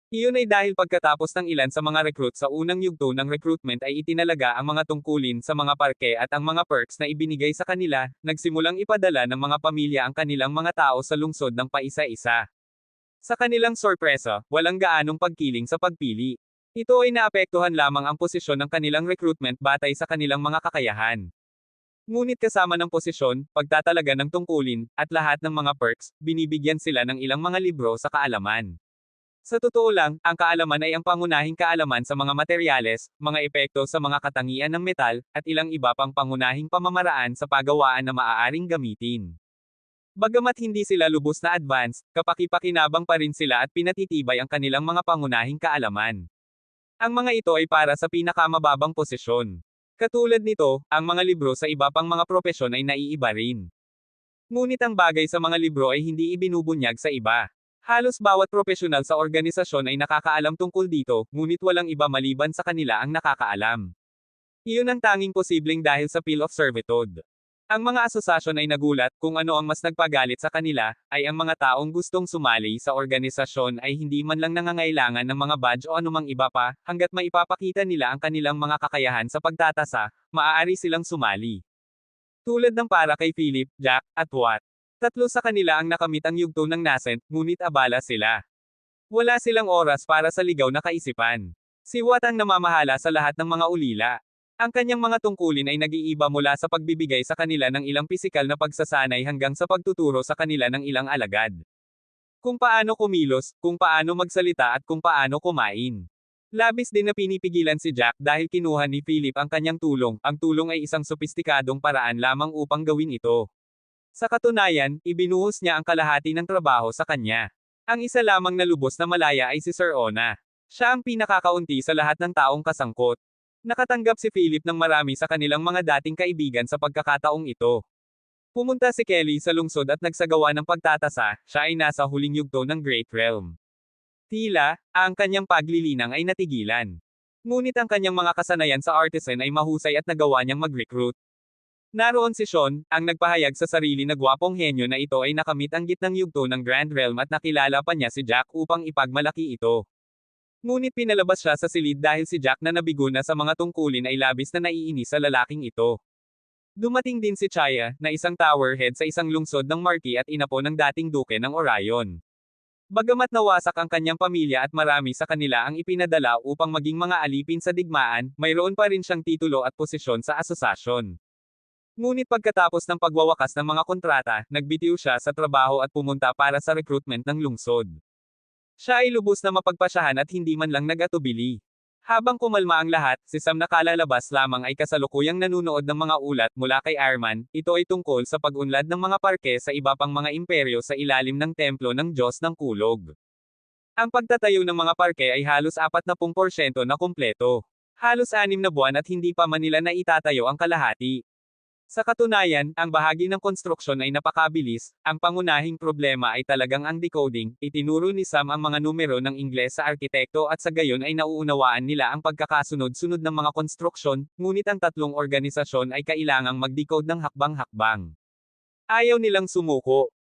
Iyon ay dahil pagkatapos ng ilan sa mga recruit sa unang yugto ng recruitment ay itinalaga ang mga tungkulin sa mga parke at ang mga perks na ibinigay sa kanila, nagsimulang ipadala ng mga pamilya ang kanilang mga tao sa lungsod ng paisa-isa. Sa kanilang sorpresa, walang gaanong pagkiling sa pagpili. Ito ay naapektuhan lamang ang posisyon ng kanilang recruitment batay sa kanilang mga kakayahan. Ngunit kasama ng posisyon, pagtatalaga ng tungkulin, at lahat ng mga perks, binibigyan sila ng ilang mga libro sa kaalaman. Sa totoo lang, ang kaalaman ay ang pangunahing kaalaman sa mga materyales, mga epekto sa mga katangian ng metal, at ilang iba pang pangunahing pamamaraan sa paggawaan na maaaring gamitin. Bagamat hindi sila lubos na advanced, kapakipakinabang pa rin sila at pinatitibay ang kanilang mga pangunahing kaalaman. Ang mga ito ay para sa pinakamababang posisyon. Katulad nito, ang mga libro sa iba pang mga propesyon ay naiiba rin. Ngunit ang bagay sa mga libro ay hindi ibinubunyag sa iba. Halos bawat profesional sa organisasyon ay nakakaalam tungkol dito, ngunit walang iba maliban sa kanila ang nakakaalam. Iyon ang tanging posibleng dahil sa Peel of Servitude. Ang mga asosasyon ay nagulat kung ano ang mas nagpagalit sa kanila, ay ang mga taong gustong sumali sa organisasyon ay hindi man lang nangangailangan ng mga badge o anumang iba pa, hanggat maipapakita nila ang kanilang mga kakayahan sa pagtatasa, maaari silang sumali. Tulad ng para kay Philip, Jack, at Watt. 3 sa kanila ang nakamit ang yugto ng nascent, ngunit abala sila. Wala silang oras para sa ligaw na kaisipan. Si Watt ang namamahala sa lahat ng mga ulila. Ang kanyang mga tungkulin ay nag-iiba mula sa pagbibigay sa kanila ng ilang pisikal na pagsasanay hanggang sa pagtuturo sa kanila ng ilang alagad. Kung paano kumilos, kung paano magsalita at kung paano kumain. Labis din na pinipigilan si Jack dahil kinuha ni Philip ang kanyang tulong. Ang tulong ay isang sopistikadong paraan lamang upang gawin ito. Sa katunayan, ibinuhos niya ang kalahati ng trabaho sa kanya. Ang isa lamang na lubos na malaya ay si Sir Ona. Siya ang pinakakaunti sa lahat ng taong kasangkot. Nakatanggap si Philip ng marami sa kanilang mga dating kaibigan sa pagkakataong ito. Pumunta si Kelly sa lungsod at nagsagawa ng pagtatasa, siya ay nasa huling yugto ng Great Realm. Tila, ang kanyang paglilinang ay natigilan. Ngunit ang kanyang mga kasanayan sa artisan ay mahusay at nagawa niyang mag-recruit. Naroon si Sean, ang nagpahayag sa sarili na gwapong henyo na ito ay nakamit ang gitnang yugto ng Grand Realm at nakilala pa niya si Jack upang ipagmalaki ito. Ngunit pinalabas siya sa silid dahil si Jack na nabigo na sa mga tungkulin ay labis na naiinis sa lalaking ito. Dumating din si Chaya, na isang towerhead sa isang lungsod ng Marquis at inapo ng dating duke ng Orion. Bagamat nawasak ang kanyang pamilya at marami sa kanila ang ipinadala upang maging mga alipin sa digmaan, mayroon pa rin siyang titulo at posisyon sa asosasyon. Ngunit pagkatapos ng pagwawakas ng mga kontrata, nagbitiw siya sa trabaho at pumunta para sa recruitment ng lungsod. Siya ay lubos na mapagpasyahan at hindi man lang nag-atubili. Habang kumalma ang lahat, si Sam na kalalabas lamang ay kasalukuyang nanunood ng mga ulat mula kay Arman. Ito ay tungkol sa pag-unlad ng mga parke sa iba pang mga imperyo sa ilalim ng templo ng Diyos ng Kulog. Ang pagtatayo ng mga parke ay halos 40% na kumpleto. Halos 6 na buwan at hindi pa man nila naitatayo ang kalahati. Sa katunayan, ang bahagi ng konstruksyon ay napakabilis. Ang pangunahing problema ay talagang ang decoding. Itinuro ni Sam ang mga numero ng Ingles sa arkitekto at sa gayon ay nauunawaan nila ang pagkakasunod-sunod ng mga konstruksyon, ngunit ang tatlong organisasyon ay kailangang mag-decode ng hakbang-hakbang. Ayaw nilang sumuko.